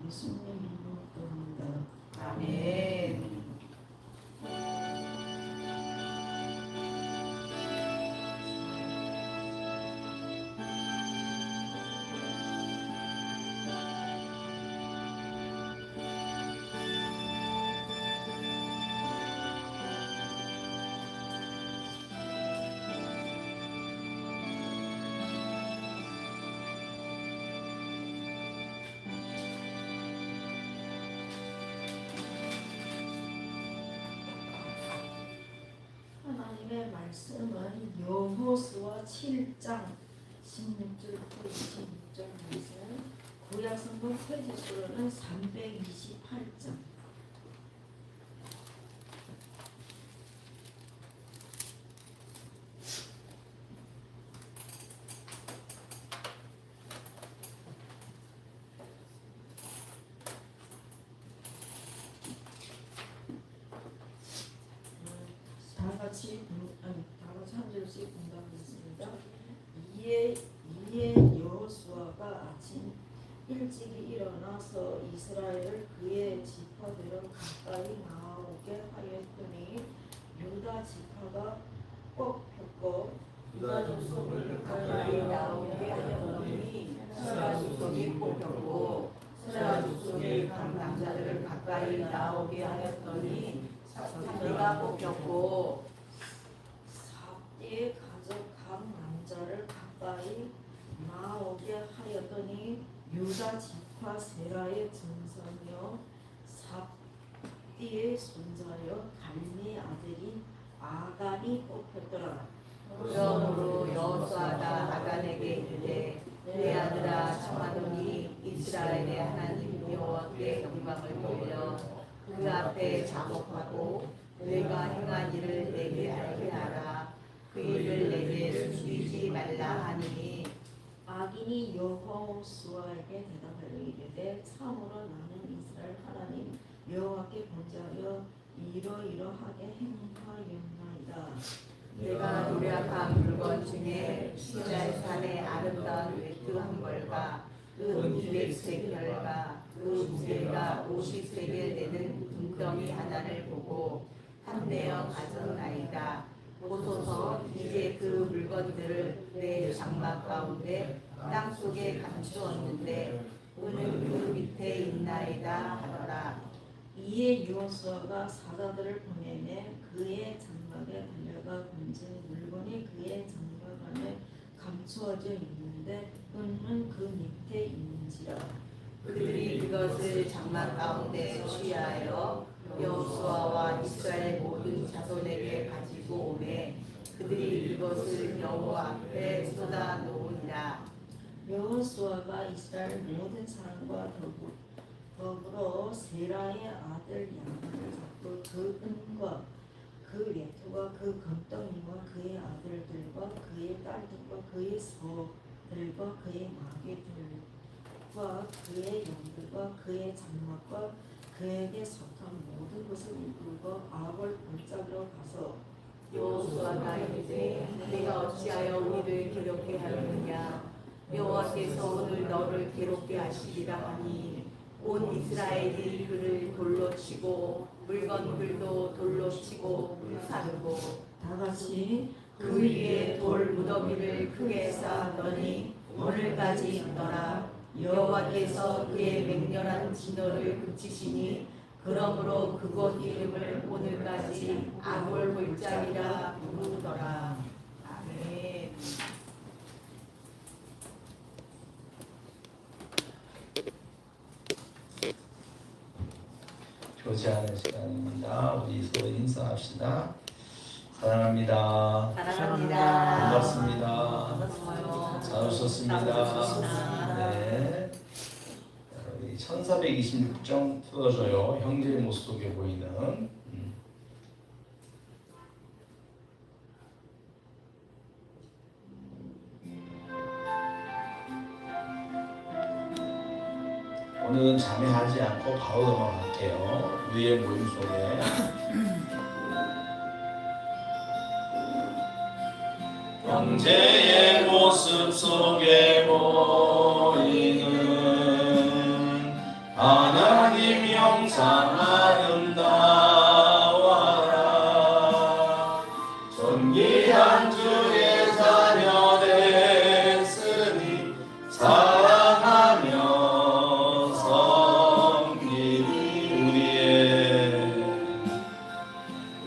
예수님 이름으로 기도합니다. 아멘. 하나님의 말씀은 여호수아 7장 16절부터 26절 말씀, 구약성경 페이지수로는 328장. 다 같이 한 절씩 공부하겠습니다. 이에 여호수아가 아침 일찍이 일어나서 이스라엘을 그의 지파대로 가까이 나오게 하였더니 유다 지파가 뽑혔고 유다 족속을 가까이 나오게 하였더니 스라 족속이 뽑혔고 스라 족속의 각 남자들을 가까이 나오게 하였더니 삽디가 뽑혔고 삽디의 가족 각 남자를 가까이 나오게 하였더니 유다 지파 세라의 증손이요 삽디의 손자여 갈미 아들이 아간이 뽑혔더라. 그러므로 여호수아가 아간에게 이르되 내 아들아 청하노니 이스라엘의 하나님 여호와께 영광을 돌려 그 앞에 작업하고 내가 행한 일을 내게 알게 하라. 그 일을 내게 숨기지 말라 하니 아긴이 여호수아에게 대답하여 이르되 참으로 나는 이스라엘 하나님 여호와께 범죄하여 이러이러하게 행하였나이다. 내가 노력한 물건 중에 시잘산의 아름다운 외투 한 벌과 은 200세겔과 그 무게가 50세겔 되는 금덩이 하나를 보고 한내어 가졌나이다. 보소서 이제 그 물건들을 내 장막 가운데 땅속에 감추었는데 은은 그 밑에 있나이다 하더라. 이에 여호수아가 사자들을 보내매 그의 장막에 달려가 본즉 물건이 그의 장막 안에 감추어져 있는데 은은 그 밑에 있는지라. 그들이 그것을 장막 가운데 취하여 여호수아와 이스라엘 모든 자손에게 가지고 오매 그들이 이것을 여호와 앞에 쏟아 놓으니라. 여호수아가 이스라엘 모든 사람과 더불어 세라의 아들 야간을 잡고 그 은과 그 외투와 그 금덩이와 그의 아들들과 그의 딸들과 그의 소들과 그의 마귀들과 그의 양들과 그의 장막과 그에게 속한 모든 것을 이끌고 아골 골짜기로 가서 여호수아가 이르되 내가 어찌하여 우리를 괴롭게 하였느냐. 여호와께서 오늘 너를 괴롭게 하시리라 하니 온 이스라엘이 그를 돌로 치고 물건들도 돌로 치고 불사르고 다 같이 그 위에 돌 무더기를 크게 쌓았더니 오늘까지 있더라. 여호와께서 그의 맹렬한 진노를 그치시니 그러므로 그곳 이름을 오늘까지 아골 골짜기라 부르더라. 아멘. 교제하는 시간입니다. 우리 서로 인사합시다. 사랑합니다. 사랑합니다. 반갑습니다. 반갑습니다. 잘 오셨습니다. 네. 우리 1426장 풀어줘요. 형제의 모습 속에 보이는. 오늘은 잠회하지 않고 바로 넘어갈게요. 위의 모임 속에. 형제의 모습 속에 보이는 사랑하며 섬기리.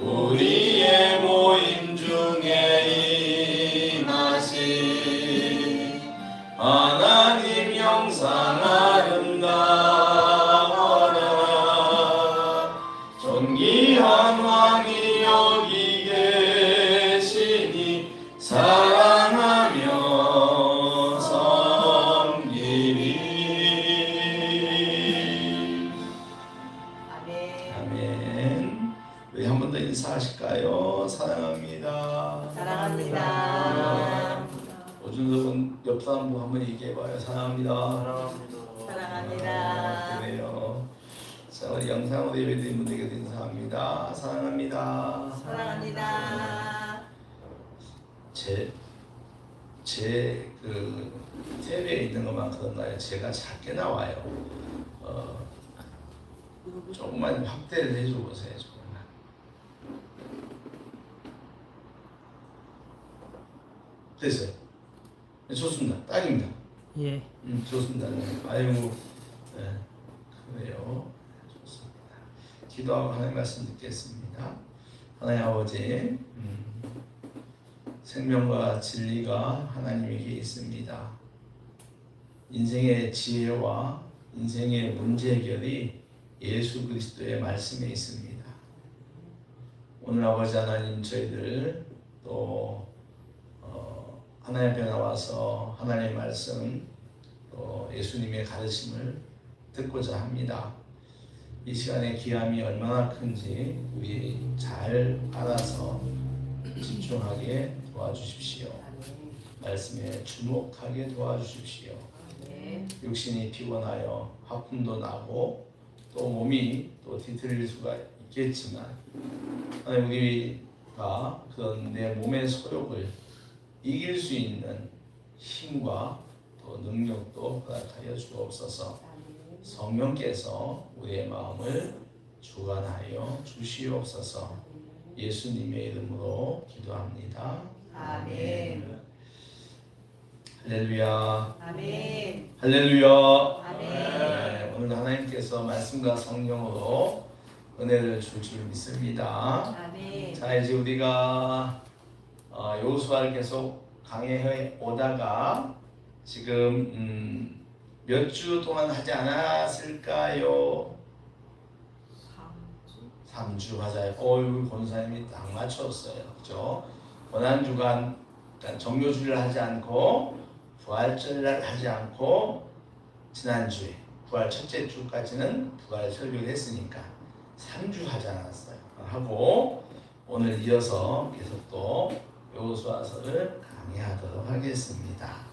우리의 모임 중에 임하신 하나님 영상 아름다워라. 존귀한 왕이 여기 계시니 사랑하며 섬기리. 아멘. 아멘. 우리 한 번 더 인사하실까요? 사랑합니다. 사랑합니다. 오준석은 옆 사람도 한번 얘기해봐요. 사랑합니다. 사랑합니다. 그래요. 자, 우리 영상으로 예배드린 분들에게도 인사합니다. 사랑합니다. 사랑합니다. 그 TV에 있는 것만 그런가요? 제가 작게 나와요. 조금만 확대를 해줘 보세요. 조금만. 됐어요. 네, 좋습니다. 딱입니다. 예. 좋습니다. 네. 아이고, 네. 그래요. 좋습니다. 기도하고 하나님 말씀 듣겠습니다. 하나님 아버지, 생명과 진리가 하나님에게 있습니다. 인생의 지혜와 인생의 문제 해결이 예수 그리스도의 말씀에 있습니다. 오늘 아버지 하나님, 저희들 또 하나님 앞에 나와서 하나님의 말씀 또 예수님의 가르침을 듣고자 합니다. 이 시간의 귀함이 얼마나 큰지 우리 잘 알아서 집중하게 도와주십시오. 말씀에 주목하게 도와주십시오. 육신이 피곤하여 하품도 나고 또 몸이 또 뒤틀릴 수가 있겠지만 하나님, 우리가 그런 내 몸의 소욕을 이길 수 있는 힘과 또 능력도 허락하여 주옵소서. 성령께서 우리의 마음을 주관하여 주시옵소서. 예수님의 이름으로 기도합니다. 아멘. 할렐루야. 아멘. 할렐루야. 아멘. 네, 오늘 하나님께서 말씀과 성령으로 은혜를 줄 줄 믿습니다. 아멘. 자, 이제 우리가 여호수아를 계속 강해해 오다가 지금 몇 주 동안 하지 않았을까요? 3주 맞아요. 우리 권사님이 딱 맞췄어요. 그죠? 고난주간, 그러니까 정묘주를 하지 않고 부활절을 하지 않고 지난주에 부활 첫째 주까지는 부활 설교를 했으니까 3주 하지 않았어요. 하고 오늘 이어서 계속 또 여호수아서를 강의하도록 하겠습니다.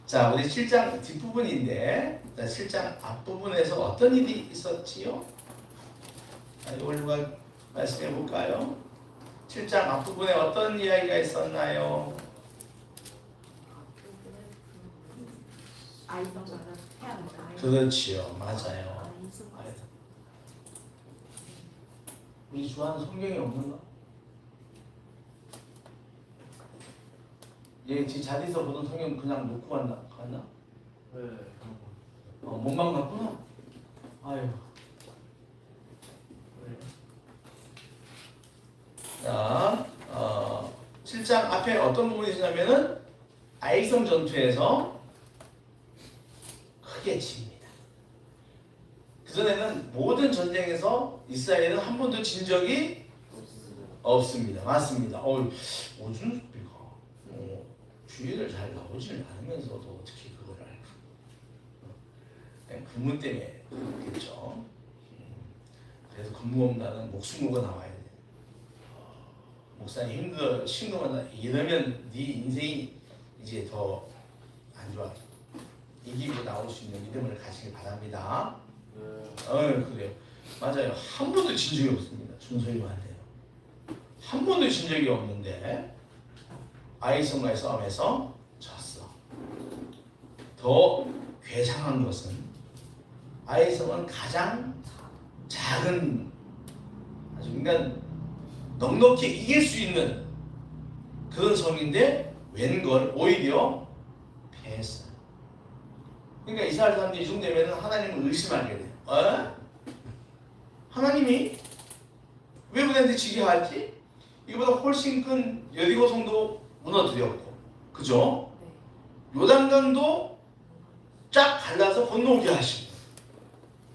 자, 우리 7장 뒷부분인데 7장 앞부분에서 어떤 일이 있었지요? 자, 이걸 누가 말씀해 볼까요? 7장 앞부분에 어떤 이야기가 있었나요? 그렇지요. 맞아요. 우리 주하는 성경이 없는가? 얘 지금 자리에서 보던 성경 그냥 놓고 갔나? 네. 몸만 갔구나? 아유. 자, 7장 앞에 어떤 부분이 있냐면은 아이성 전투에서 크게 집니다. 그전에는 모든 전쟁에서 이스라엘은 한 번도 진 적이 없습니다. 맞습니다. 오준수비가 주의를 잘 나오질 않으면서도 어떻게 그걸 알까? 근무 때문에 그렇겠죠. 그래서 근무 없나는 목숨 걸고 나와야 돼. 목사님 싱거워다 이러면 네 인생이 이제 더 안 좋아. 이기고 나올 수 있는 믿음을 가시길 바랍니다. 그래요. 맞아요. 한 번도 진 적이 없습니다. 준소리만 안 돼요. 한 번도 진 적이 없는데 아이성과의 싸움에서 졌어. 더 괴상한 것은 아이성은 가장 작은 아주 인간 넉넉히 이길 수 있는 그런 성인데 웬걸 오히려 패했어요. 그러니까 이스라엘 사람들이 이 정도 되면 하나님을 의심하게 돼요. 하나님이 왜 우리한테 지게 하지? 이보다 훨씬 큰 여리고 성도 무너뜨렸고, 그죠? 요단강도 쫙 갈라서 건너오게 하시고,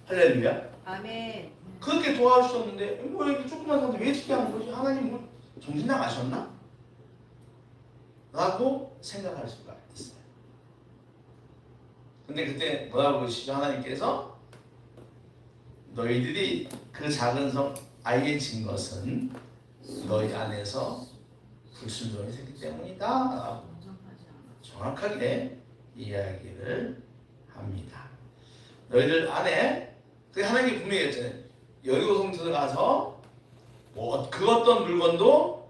할렐루야. 아멘. 그렇게 도와주셨는데 뭐 이렇게 조그만 사람들 왜 지게 하는 거지? 하나님 뭐 정신 나가셨나? 라고 생각할 수가 있어요. 근데 그때 뭐라고 그러시죠? 하나님께서 너희들이 그 작은 성 아이에 진 것은 너희 안에서 불순종이 생기 때문이다 라고 정확하게 이야기를 합니다. 너희들 안에 그 하나님이 분명히 했잖아요. 여리고 성 들어가서 뭐 그 어떤 물건도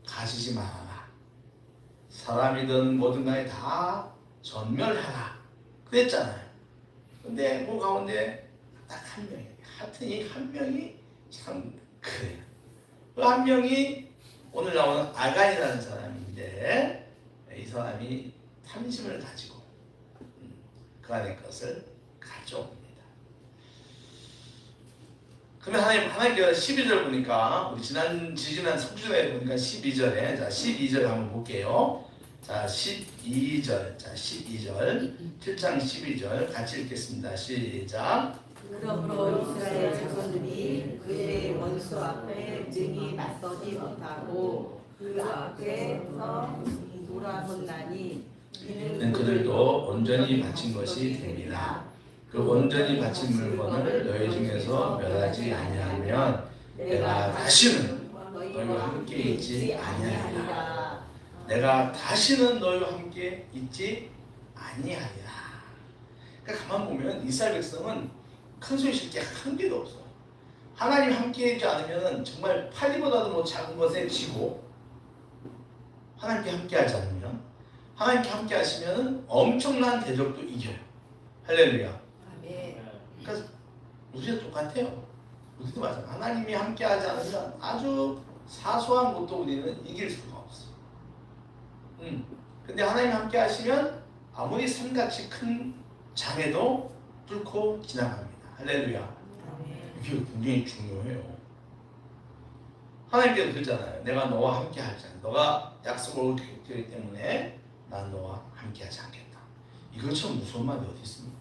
가지지 말아라. 사람이든 뭐든 간에 다 전멸하라. 그랬잖아요. 근데 그 가운데 딱 한 명이, 하여튼 이 한 명이 참 그래요. 그 한 명이 오늘 나오는 아간이라는 사람인데 이 사람이 탐심을 가지고 그 안의 것을 가져옵니다. 그러면 하나님께서 12절 보니까 우리 지지난 성주에 보니까 12절에 자 12절 한번 볼게요. 자 12절 자 12절 7장 12절 같이 읽겠습니다. 시작. 그러므로 이스라엘 자손들이 그의 원수 앞에 능히 맞서지 못하고 그 앞에서 돌아섰나니 이는 그들도 온전히 바친 것이 됩니다. 그 온전히 바친 물건을 너희 중에서 멸하지 아니하면 내가 다시는 너희와 함께 있지 아니하리라. 내가 다시는 너희와 함께 있지 아니하리라. 그러니까 가만 보면 이스라엘 백성은 큰 소리 칠 게 한 개도 없어. 하나님 함께 있지 않으면 정말 파리보다도 뭐 작은 것에 지고 하나님께 함께 하지 않으면 하나님께 함께 하시면 엄청난 대적도 이겨요. 할렐루야. 그러니까 우리도 똑같아요. 우리도 마찬가지. 하나님이 함께하지 않으면 아주 사소한 것도 우리는 이길 수가 없어. 근데 하나님 함께하시면 아무리 산같이 큰 장애도 뚫고 지나갑니다. 할렐루야. 이게 굉장히 중요해요. 하나님께서 그러잖아요. 내가 너와 함께하지 않아. 너가 약속을 지켰기 때문에 난 너와 함께하지 않겠다. 이것처럼 무서운 말이 어디 있습니까?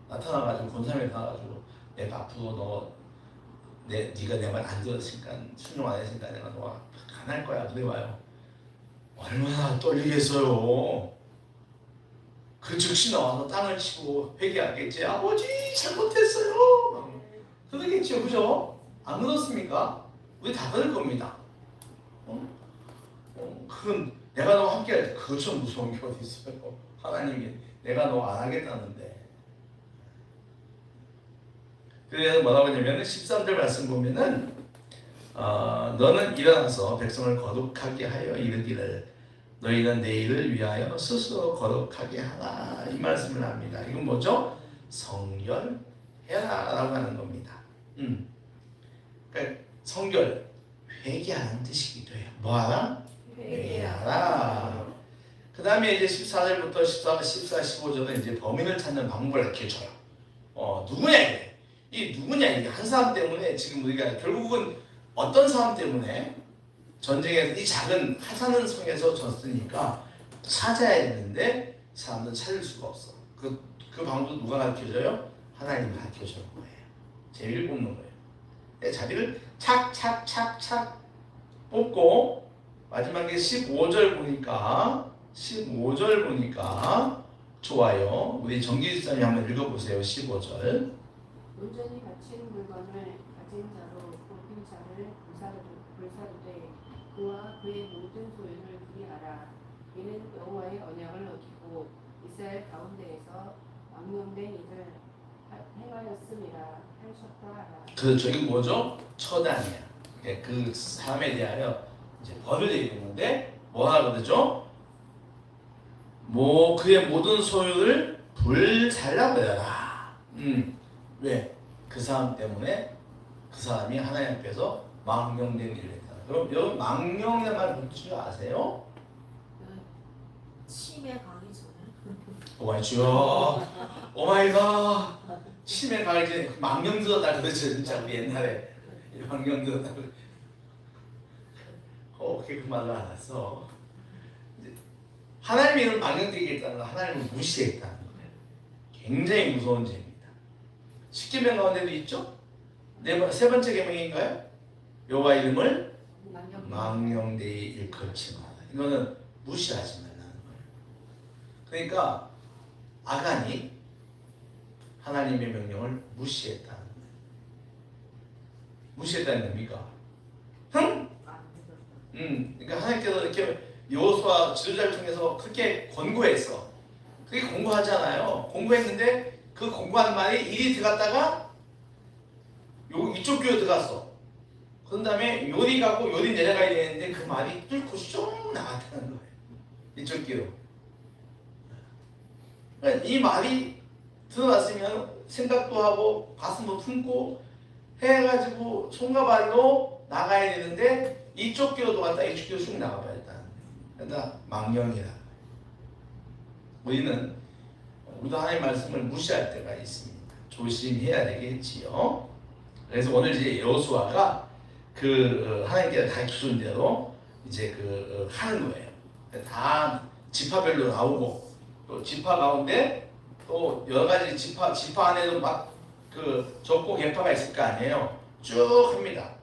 나타나가지고 권사님이 나가지고 내가 앞으로 네가 내 말 안 들었으니까 순종 안 했으니까 내가 너가 안 할 거야. 그래 봐요. 얼마나 떨리겠어요. 그 즉시 나와서 땅을 치고 회개하겠지. 아버지 잘못했어요. 그러겠죠, 그죠? 안 그렇습니까? 우리 다 그럴 겁니다. 그건 내가 너와 함께할 때 그것처럼 무서운 게 어디 있어요? 하나님이 내가 너 안 하겠다는데. 그래서 뭐라고 하냐면 13절 말씀 보면은 너는 일어나서 백성을 거룩하게 하여 이르기를 너희는 내일을 위하여 스스로 거룩하게 하라 이 말씀을 합니다. 이건 뭐죠? 성결해라 라고 하는 겁니다. 그러니까 성결 회개하는 뜻이기도 해요. 뭐하라? 회개하라. 그 다음에 이제 14절부터 14, 15절은 이제 범인을 찾는 방법을 이렇게 줘요. 누구냐 이게? 이 누구냐 이게 한 사람 때문에 지금 우리가 결국은 어떤 사람 때문에 전쟁에서 이 작은 하찮은 성에서 졌으니까 찾아야 되는데 사람들은 찾을 수가 없어. 그 방법도 누가 가르쳐줘요? 하나님이 가르쳐주는 거예요. 재미를 뽑는 거예요. 자리를 착착착착 뽑고 마지막에 15절 보니까 좋아요. 우리 정기 집사님 한번 읽어보세요. 15절. 온전히 바친 물건을 가진 자로 뽑힌 자를 불사르되 그와 그의 모든 소유를 그리하라. 이는 여호와의 언약을 어기고 이스라엘 가운데에서 왕명된 일을 행하였음이라 하셨다 하라. 그렇죠. 이게 뭐죠? 처단이야. 그 사람에 대하여 이제 벌을 내리는데 뭐라 그러죠? 그의 모든 소유를 불살라버려라. 왜? 그 사람 때문에 그 사람이 하나님 앞에서 망명된 일을 했다. 그럼 여러분 망명이라는 말 뭔지 아세요? 침에 가기 전에 보관 주여. 오마이갓. 치매 가기 전에 망령 들었다 그러죠. 진짜 우리 옛날에 망령 들었다. 그 말을 알았어. 하나님의 이름을 망령되게 했다는 건 하나님을 무시했다는 거예요. 굉장히 무서운 죄입니다. 10계명 가운데도 있죠? 세 번째 계명인가요? 여호와 이름을 망령되이 일컬지 마라. 이거는 무시하지 말라는 거예요. 그러니까 아간이 하나님의 명령을 무시했다는 거예요. 무시했다는 겁니까? 그러니까 하나님께서 이렇게 여호수아 지도자를 통해서 그렇게 권고했어. 그게 권고하잖아요. 권고했는데 그 권고한 말이 이리 들어갔다가 이쪽 교회 들어갔어. 그런 다음에 요리 가고 요리 내려가야 되는데 그 말이 뚫고 쭉 나갔다는 거예요. 이쪽 교회로. 그러니까 이 말이 들어갔으면 생각도 하고 가슴도 품고 해가지고 손과 발로 나가야 되는데 이쪽 교회로 갔다 이쪽 교회로 쭉 나가봐야 했다는 거예요. 그러니까 망령이라. 우리도 하나님의 말씀을 무시할 때가 있습니다. 조심해야 되겠지요. 그래서 오늘 이제 여호수아가 하나님께서 가르쳐준 대로 이제 하는 거예요. 다 지파별로 나오고 또 지파 가운데 또 여러 가지 지파 안에도 막 적고 계파가 있을 거 아니에요. 쭉 합니다.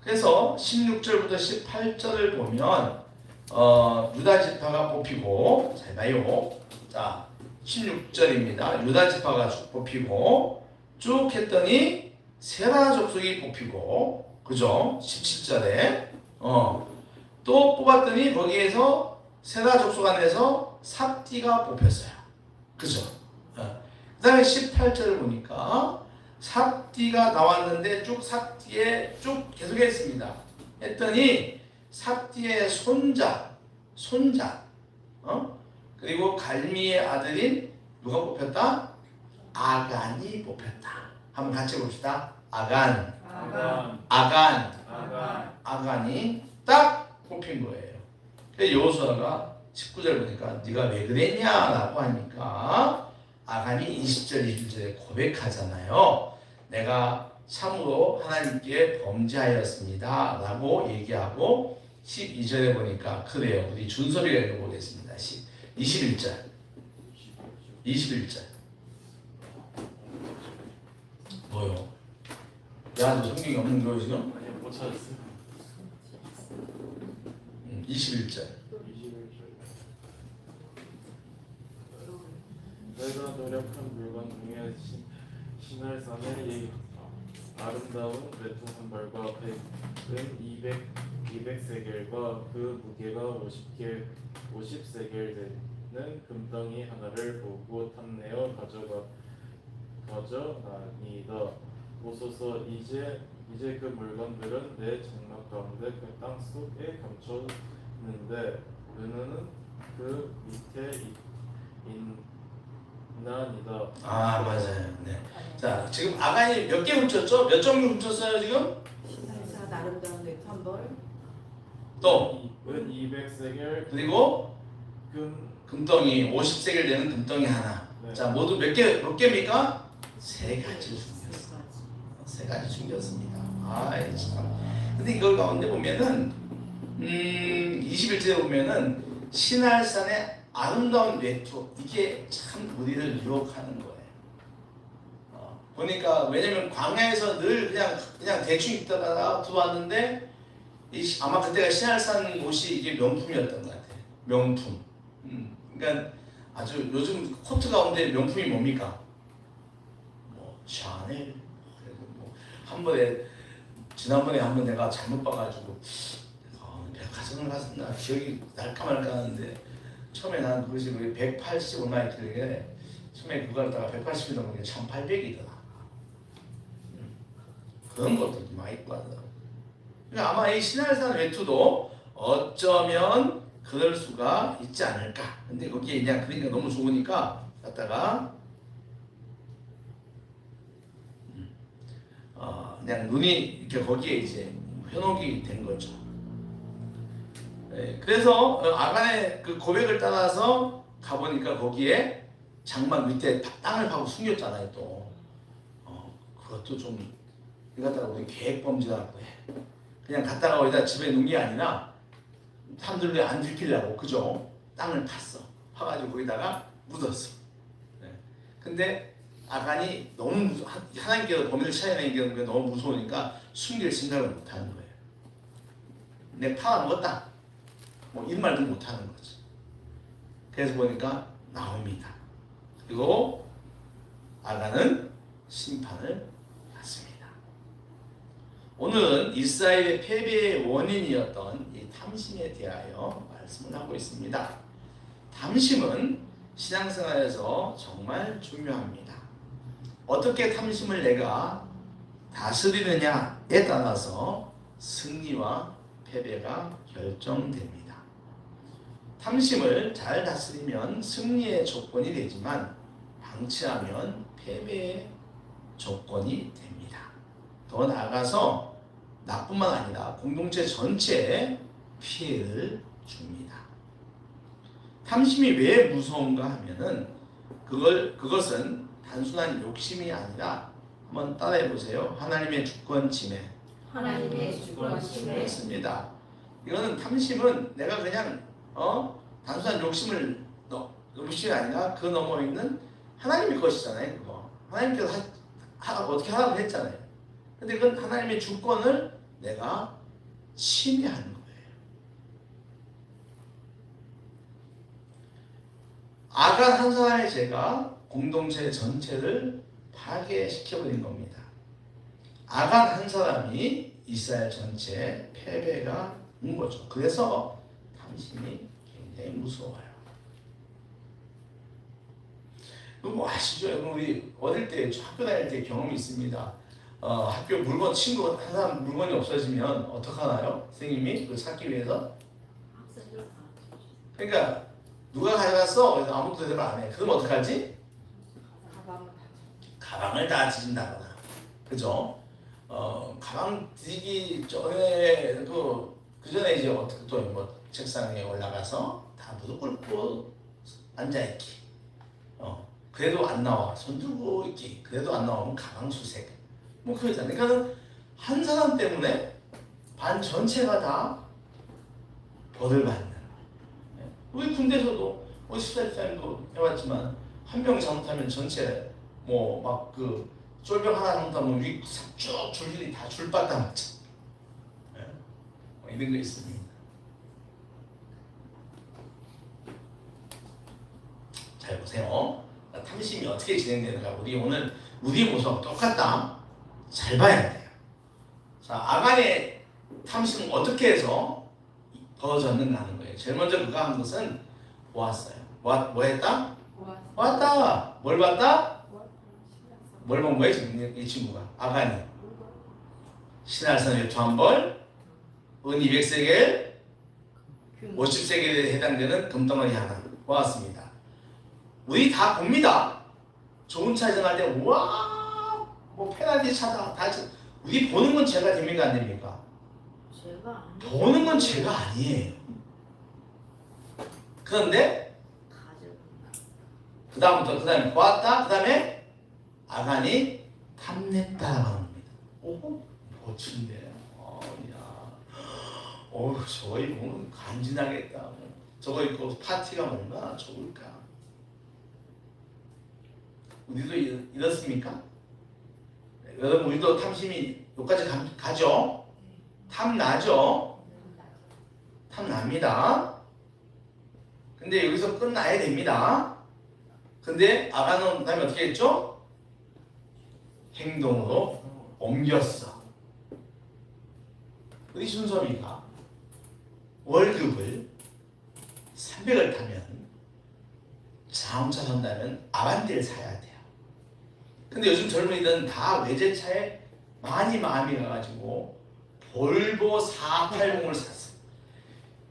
그래서 16절부터 18절을 보면 유다 지파가 뽑히고 잘 봐요. 자 16절입니다. 유다 지파가 뽑히고 쭉 했더니 세라 족속이 뽑히고 그죠? 17절에 또 뽑았더니 거기에서 세라 족속 안에서 삽디가 뽑혔어요. 그죠? 그 다음에 18절을 보니까 삽디가 나왔는데 쭉 삽디에 쭉 계속했습니다. 했더니 삽디의 손자 그리고 갈미의 아들인 누가 뽑혔다? 아간이 뽑혔다. 한번 같이 봅시다. 아간이 딱 뽑힌 거예요. 여호수아가 19절 보니까 네가 왜 그랬냐라고 하니까 아간이 20절 21절에 고백하잖아요. 내가 참으로 하나님께 범죄하였습니다 라고 얘기하고 12절에 보니까 그래요. 우리 준섭이가 읽어보겠습니다. 21절 뭐요? 야, 너 성경이 없는 거예요 지금? 아니 못 찾았어요. 21절. 내가 노력한 물건 중에 신할산의 아름다운 외투 한 벌과 백은 200세겔과 그 무게가 50세겔 되는 금덩이 하나를 보고 탐내어 가져가니이다. 오소서 이제 그 물건들은 내 장막 가운데 그 땅 속에 감췄는데 은은 그 밑에 있나이다. 아 맞아요. 네. 자 지금 아간이 몇 개 훔쳤죠? 몇 종류 훔쳤어요 지금? 신할산 아름다운 외투 한 벌, 또 은 200세겔 그리고 금 금덩이 50세겔 되는 금덩이 하나. 네. 자 모두 몇 개입니까? 세 가지를 숨겼어. 세 가지 숨겼습니다. 아이 참. 근데 이걸 가운데 보면은 21절에 보면은 신할산의 아름다운 외투 이게 참 우리를 유혹하는 거예요. 보니까 왜냐면 광야에서 늘 그냥 대충 있다가 들어왔는데 아마 그때가 신할산 옷이 이게 명품이었던 것 같아요. 명품. 그러니까 아주 요즘 코트 가운데 명품이 뭡니까? 뭐 샤넬. 뭐 한 번에 지난번에 한번 내가 잘못 봐가지고 백화점을 갔었나 기억이 날까 말까 하는데 처음에 난 그것이 180 얼마 있길래 처음에 그거 갖다가 180이 넘는 게 1800이더라. 그런 것도 많이 있고 하더라고. 그러니까 아마 이 신할산 외투도 어쩌면 그럴 수가 있지 않을까. 근데 거기에 그냥 그러니까 너무 좋으니까 갖다가 그냥 눈이 이렇게 거기에 이제 현혹이 된 거죠. 네, 그래서 아간의 그 고백을 따라서 가보니까 거기에 장막 밑에 땅을 파고 숨겼잖아요 또. 그것도 좀 이거 갖다가 우리 계획범죄라고 해. 그냥 갔다가 거기다 집에 놓은 게 아니라 사람들이 안 들키려고 그죠? 땅을 팠어. 파가지고 거기다가 묻었어. 네. 근데 아간이 너무 하나님께서 범인을 찾아내는 게 너무 무서우니까 숨길 생각을 못하는 거예요. 내가 파먹었다. 뭐 이런 말도 못하는 거지. 그래서 보니까 나옵니다. 그리고 아간은 심판을 받습니다. 오늘은 이스라엘의 패배의 원인이었던 이 탐심에 대하여 말씀을 하고 있습니다. 탐심은 신앙생활에서 정말 중요합니다. 어떻게 탐심을 내가 다스리느냐에 따라서 승리와 패배가 결정됩니다. 탐심을 잘 다스리면 승리의 조건이 되지만 방치하면 패배의 조건이 됩니다. 더 나아가서 나뿐만 아니라 공동체 전체에 피해를 줍니다. 탐심이 왜 무서운가 하면은 그것은 단순한 욕심이 아니라 한번 따라해 보세요. 하나님의 주권 침해. 하나님의 주권 침해. 그렇습니다. 이거는 탐심은 내가 그냥 단순한 욕심이 아니라 그 너머에 있는 하나님의 것이잖아요. 그거 하나님께서 어떻게 하라고 했잖아요. 근데 그건 하나님의 주권을 내가 침해하는 거예요. 아간 한 사람의 죄가 공동체 전체를 파괴시켜버린 겁니다. 아간 한 사람이 이스라엘 전체에 패배가 온 거죠. 그래서 탐심이 굉장히 무서워요. 뭐 아시죠? 우리 어릴 때 학교 다닐 때 경험이 있습니다. 학교 물건 친구 한 사람 물건이 없어지면 어떡하나요? 선생님이 그걸 찾기 위해서. 그러니까 누가 가져갔어? 그래서 아무도 대답을 안 해. 그럼 어떡하지? 가방을 다 뒤진다거나, 그죠? 가방 뒤지기 전에 그 전에 이제 어떻게 또 뭐 책상에 올라가서 다 무릎 꿇고 앉아 있기. 그래도 안 나와. 손 들고 있기. 그래도 안 나오면 가방 수색. 뭐 그러잖아요. 그러니까 한 사람 때문에 반 전체가 다 벌을 받는. 우리 군대에서도 우리 수사일사님도 해봤지만 한 명 잘못하면 전체 뭐 막 그 쫄병 하나 잘못하면 위 쭉 줄줄이 다 줄바다 맞죠. 뭐 이런 거 있습니다. 잘 보세요. 탐심이 어떻게 진행되는가 우리 오늘 우리의 모습하고 똑같다. 잘 봐야 돼요. 자, 아간의 탐심은 어떻게 해서 벌어졌는가 하는 거예요. 제일 먼저 그가 한 것은 보았어요. 뭐 했다? 보았다. 뭘 봤다? 뭘 본 거예요 지금 이 친구가? 아간이 신할산 한 벌, 은 200세겔, 50세겔에 해당되는 금덩어리 하나 보았습니다. 우리 다 봅니다. 좋은 차 정할 때 우와 뭐 페널티 차다 다 우리 보는 건 죄가 됩니까 안 됩니까? 죄가 아니에요. 보는 건 죄가 아니에요. 그런데 그 다음에 보았다. 그 다음에 아간이 탐냈다라고 합니다. 오 멋진데. 저거 입으면 간지나겠다. 저거 입고 파티가 얼마나 좋을까. 우리도 이렇습니까? 여러분 우리도 탐심이 여기까지 가죠? 탐나죠? 탐납니다. 근데 여기서 끝나야 됩니다. 근데 아간은 그다음에 어떻게 했죠? 행동으로 옮겼어. 우리 순섭이가 월급을 300을 타면 자동차 산다면 아반떼를 사야 돼요. 근데 요즘 젊은이들은 다 외제차에 많이 마음이 가가지고 볼보 480을 샀어.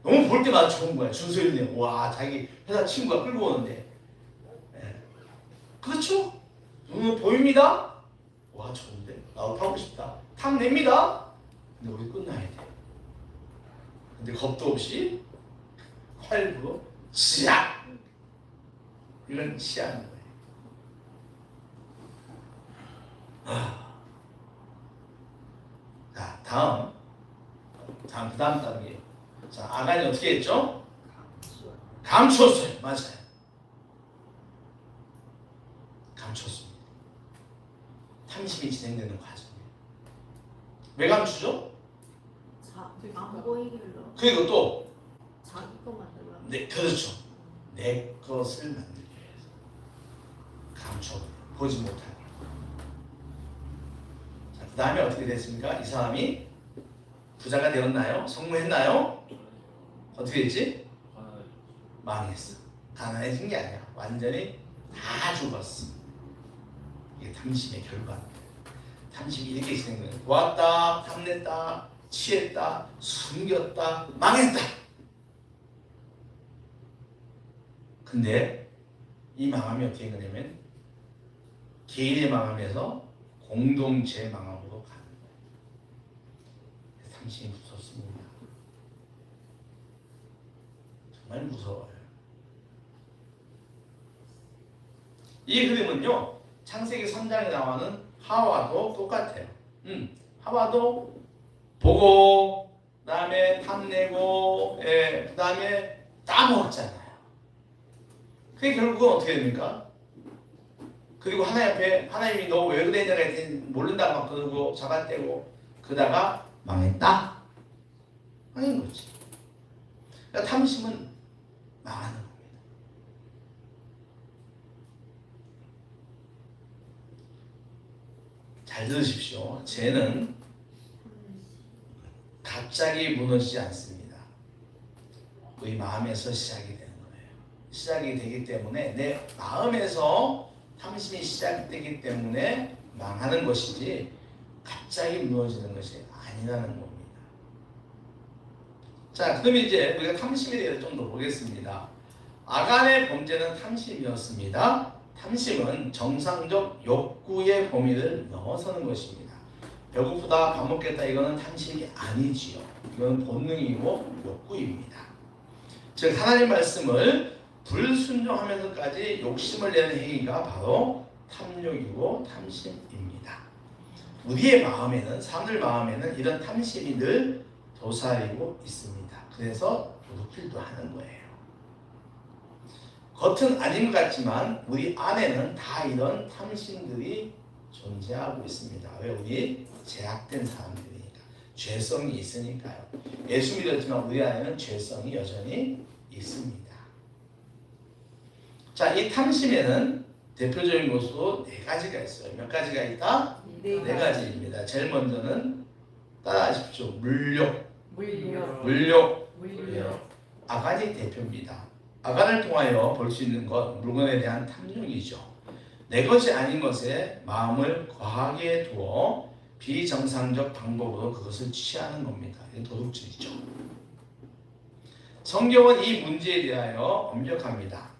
너무 볼 때마다 좋은 거야. 줄 서 있네. 와, 자기 회사 친구가 끌고 오는데. 네. 그렇죠? 눈에 보입니다? 와, 좋은데? 나도 타고 싶다. 탐냅니다? 근데 우리 끝나야 돼. 근데 겁도 없이 활부로 시작! 이건 시하는 거예요. 자, 그 다음 단계. 자, 아간이 어떻게 했죠? 감추었어요. 맞아요. 감췄습니다. 탐심이 진행되는 과정이에요. 왜 감추죠? 안 보이길로 그리고 또 자기 거 만들려고. 네, 그렇죠. 내 것을 만들기 위해서 감춰버려. 보지 못하게. 자, 그 다음에 어떻게 됐습니까? 이 사람이 부자가 되었나요? 성공했나요? 어떻게 됐지? 망했어. 가난해진 게 아니야. 완전히 다 죽었어. 이게 탐심의 결과입니다. 탐심이 이렇게 진행돼요. 보았다, 탐냈다, 취했다, 숨겼다, 망했다. 근데 이 망함이 어떻게 되냐면 개인의 망함에서 공동체의 망함으로 가는 거예요. 탐심이 무섭습니다. 정말 무서워요. 이 그림은요, 창세기 3장에 나오는 하와도 똑같아요. 하와도 보고, 그 다음에 탐내고, 그 다음에 따먹었잖아요. 그게 결국은 어떻게 됩니까? 그리고 하나님 앞에 하나님이 너 왜 그랬냐고 했더니 모른다고 막 그러고 잡아떼고 그러다가 망했다? 망한 거지. 그러니까 탐심은 망하는 겁니다. 잘 들으십시오. 죄는 갑자기 무너지지 않습니다. 우리 마음에서 시작이 되는 거예요. 시작이 되기 때문에 내 마음에서 탐심이 시작되기 때문에 망하는 것이지 갑자기 무너지는 것이 아니라는 겁니다. 자, 그럼 이제 우리가 탐심에 대해서 좀 더 보겠습니다. 아간의 범죄는 탐심이었습니다. 탐심은 정상적 욕구의 범위를 넘어서는 것입니다. 배고프다, 밥 먹겠다, 이거는 탐심이 아니지요. 이건 본능이고 욕구입니다. 즉 하나님 말씀을 불순종하면서까지 욕심을 내는 행위가 바로 탐욕이고 탐심입니다. 우리의 마음에는, 사람들 마음에는 이런 탐심이 늘 도사리고 있습니다. 그래서 도둑질도 하는 거예요. 겉은 아닌 것 같지만 우리 안에는 다 이런 탐심들이 존재하고 있습니다. 왜? 우리 제약된 사람들이니까. 죄성이 있으니까요. 예수 믿었지만 우리 안에는 죄성이 여전히 있습니다. 자, 이 탐심에는 대표적인 것으로 네 가지가 있어요. 몇 가지가 있다? 네 가지입니다. 제일 먼저는 따라하십시오. 물욕. 아간이 대표입니다. 아간을 통하여 볼 수 있는 것, 물건에 대한 탐욕이죠. 내 것이 아닌 것에 마음을 과하게 두어 비정상적 방법으로 그것을 취하는 겁니다. 이게 도둑질이죠. 성경은 이 문제에 대하여 엄격합니다.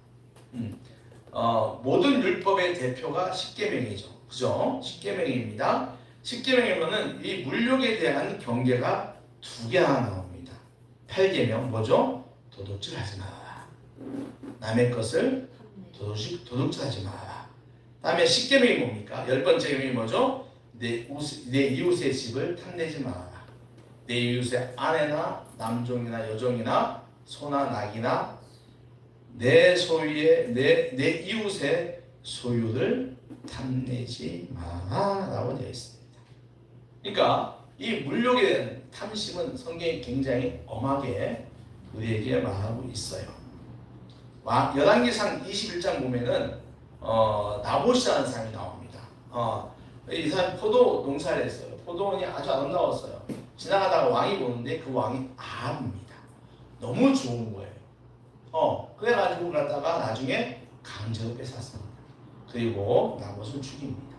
모든 율법의 대표가 십계명이죠. 그죠? 십계명입니다. 십계명이면은 이 물욕에 대한 경계가 두 개나 나옵니다. 8계명 뭐죠? 도둑질하지 말아라. 남의 것을 도둑질하지 말아라. 다음에 10계명이 뭡니까? 10번째 계명이 뭐죠? 내 이웃의 집을 탐내지 말아라. 내 이웃의 아내나 남종이나 여종이나 소나 낙이나 내 소유의 내 이웃의 소유를 탐내지 마라라고 되어 있습니다. 그러니까 이 물욕에 대한 탐심은 성경이 굉장히 엄하게 우리에게 말하고 있어요. 열왕기상 21장 보면은 나봇이라는 사람이 나옵니다. 이 사람이 포도 농사를 했어요. 포도원이 아주 아름다웠어요. 지나가다가 왕이 보는데 그 왕이 아합입니다. 너무 좋은 거예요. 그래가지고 갔다가 나중에 강제로 뺏었습니다. 그리고 나봇을 죽입니다.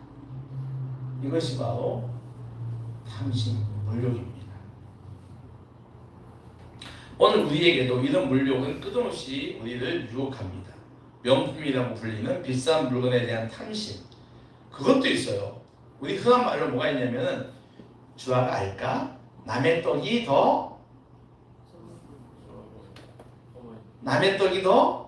이것이 바로 탐심, 물욕입니다. 오늘 우리에게도 이런 물욕은 끝없이 우리를 유혹합니다. 명품이라고 불리는 비싼 물건에 대한 탐심, 그것도 있어요. 우리 흔한 말로 뭐가 있냐면은 주아가 알까? 남의 떡이 더 커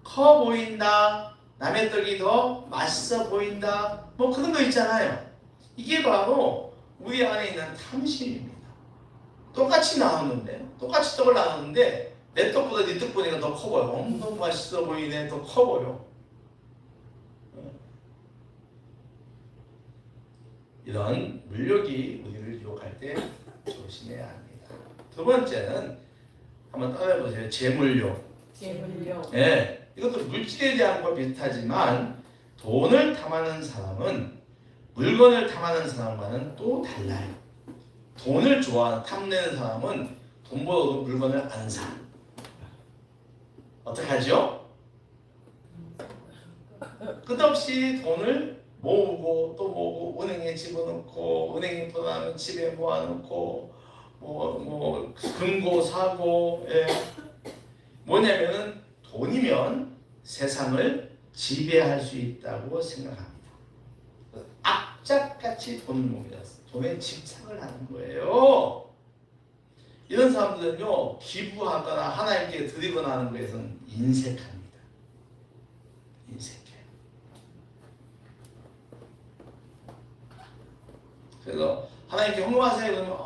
커 보인다. 남의 떡이 더 맛있어 보인다. 뭐 그런 거 있잖아요. 이게 바로 우리 안에 있는 탐심입니다. 똑같이 나오는데, 똑같이 떡을 나오는데 내 떡보다 네 떡 보니까 더 커 보여. 너무 맛있어 보이네. 더 커 보여. 이런 물욕이 우리를 유혹할 때 조심해야 합니다. 두 번째는 한번 따라해보세요. 재물욕. 재물욕. 예, 이것도 물질에 대한 것과 비슷하지만 돈을 탐하는 사람은 물건을 탐하는 사람과는 또 달라요. 돈을 탐내는 사람은 돈보다 물건을 안 사. 어떡하죠? 끝없이 돈을 모으고 또 모으고 은행에 집어넣고 은행에 보다는 집에 모아놓고 뭐 금고 사고. 예. 뭐냐면은 돈이면 세상을 지배할 수 있다고 생각합니다. 악착같이 돈을 모으면서 돈에 집착을 하는 거예요. 이런 사람들은요, 기부하거나 하나님께 드리거나 하는 것에서는 인색합니다. 인색해요. 그래서 하나님께 헌금하세요 그러면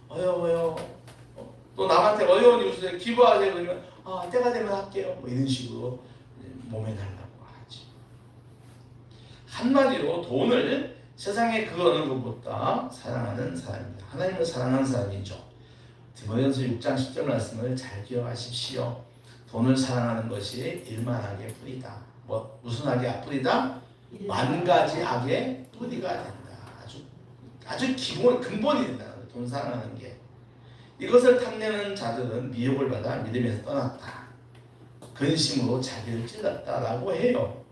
어여워요. 또 남한테 어려운 일을 기부하세요 그러면 때가 되면 할게요. 뭐 이런 식으로 모면하려고 하죠. 한마디로 돈을 세상의 그 어느 것보다 사랑하는 사람입니다. 하나님을 사랑하는 사람이죠. 디모데전서 6장 10절 말씀을 잘 기억하십시오. 돈을 사랑하는 것이 일만하게 뿌리다. 무슨 악의 뿌리다? 만 가지 악의 뿌리가 된다. 아주 기본 근본이 된다. 돈 사랑하는 게. 이것을 탐내는 자들은 미혹을 받아 믿음에서 떠났다. 근심으로 자기를 찔렀다라고 해요.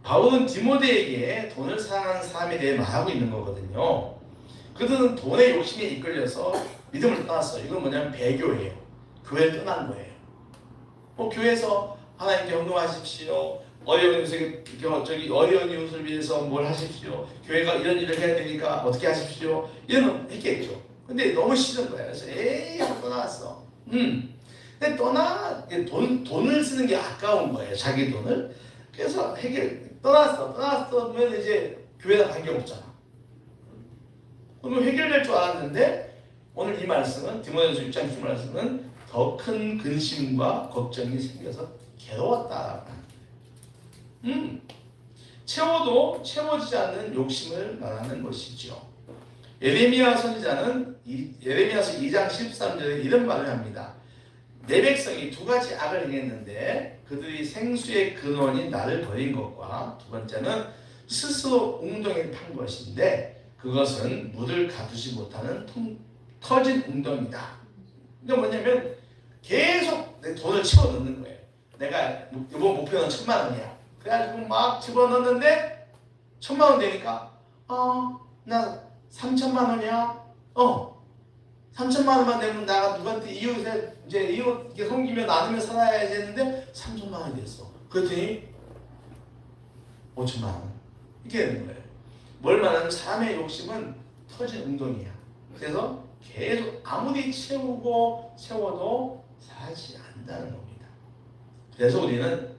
바울은 디모데에게 돈을 사랑하는 사람에 대해 말하고 있는 거거든요. 그들은 돈의 욕심에 이끌려서 믿음을 떠났어요. 이건 뭐냐면 배교예요. 교회를 떠난 거예요. 교회에서 하나님께 헌금하십시오. 어려운 이웃을 위해서 뭘 하십시오. 교회가 이런 일을 해야 되니까 어떻게 하십시오. 이런 했겠죠. 근데 너무 싫은 거예요. 그래서 하고 떠나왔어. 근데 돈을 쓰는 게 아까운 거예요. 자기 돈을. 그래서 떠났으면 이제 교회랑 관계없잖아. 그럼 해결될 줄 알았는데 오늘 이 말씀은 디모데전서 6장 10절 말씀은 더 큰 근심과 걱정이 생겨서 괴로웠다라고 합니다. 채워도 채워지지 않는 욕심을 말하는 것이죠. 예레미야 선지자는 예레미야서 2장 13절에 이런 말을 합니다. 내 백성이 두 가지 악을 행했는데 그들이 생수의 근원이 나를 버린 것과 두 번째는 스스로 웅덩이를 판 것인데 그것은 물을 가두지 못하는 터진 웅덩이다. 이게 뭐냐면 계속 내 돈을 집어넣는 거예요. 내가 이번 목표는 1,000만 원이야. 그래가지고 막 집어넣는데 1,000만 원 되니까 나 3,000만 원이야. 3,000만 원만 되면 내가 누구한테 이웃 이렇게 섬기며 나누며 살아야 되는데 3,000만 원이 됐어. 그랬더니 5,000만 원 이렇게 되는 거예요. 뭘 말하냐면 사람의 욕심은 터진 웅덩이야. 그래서 계속 아무리 채워도 사라지지 않는다는 겁니다. 그래서 우리는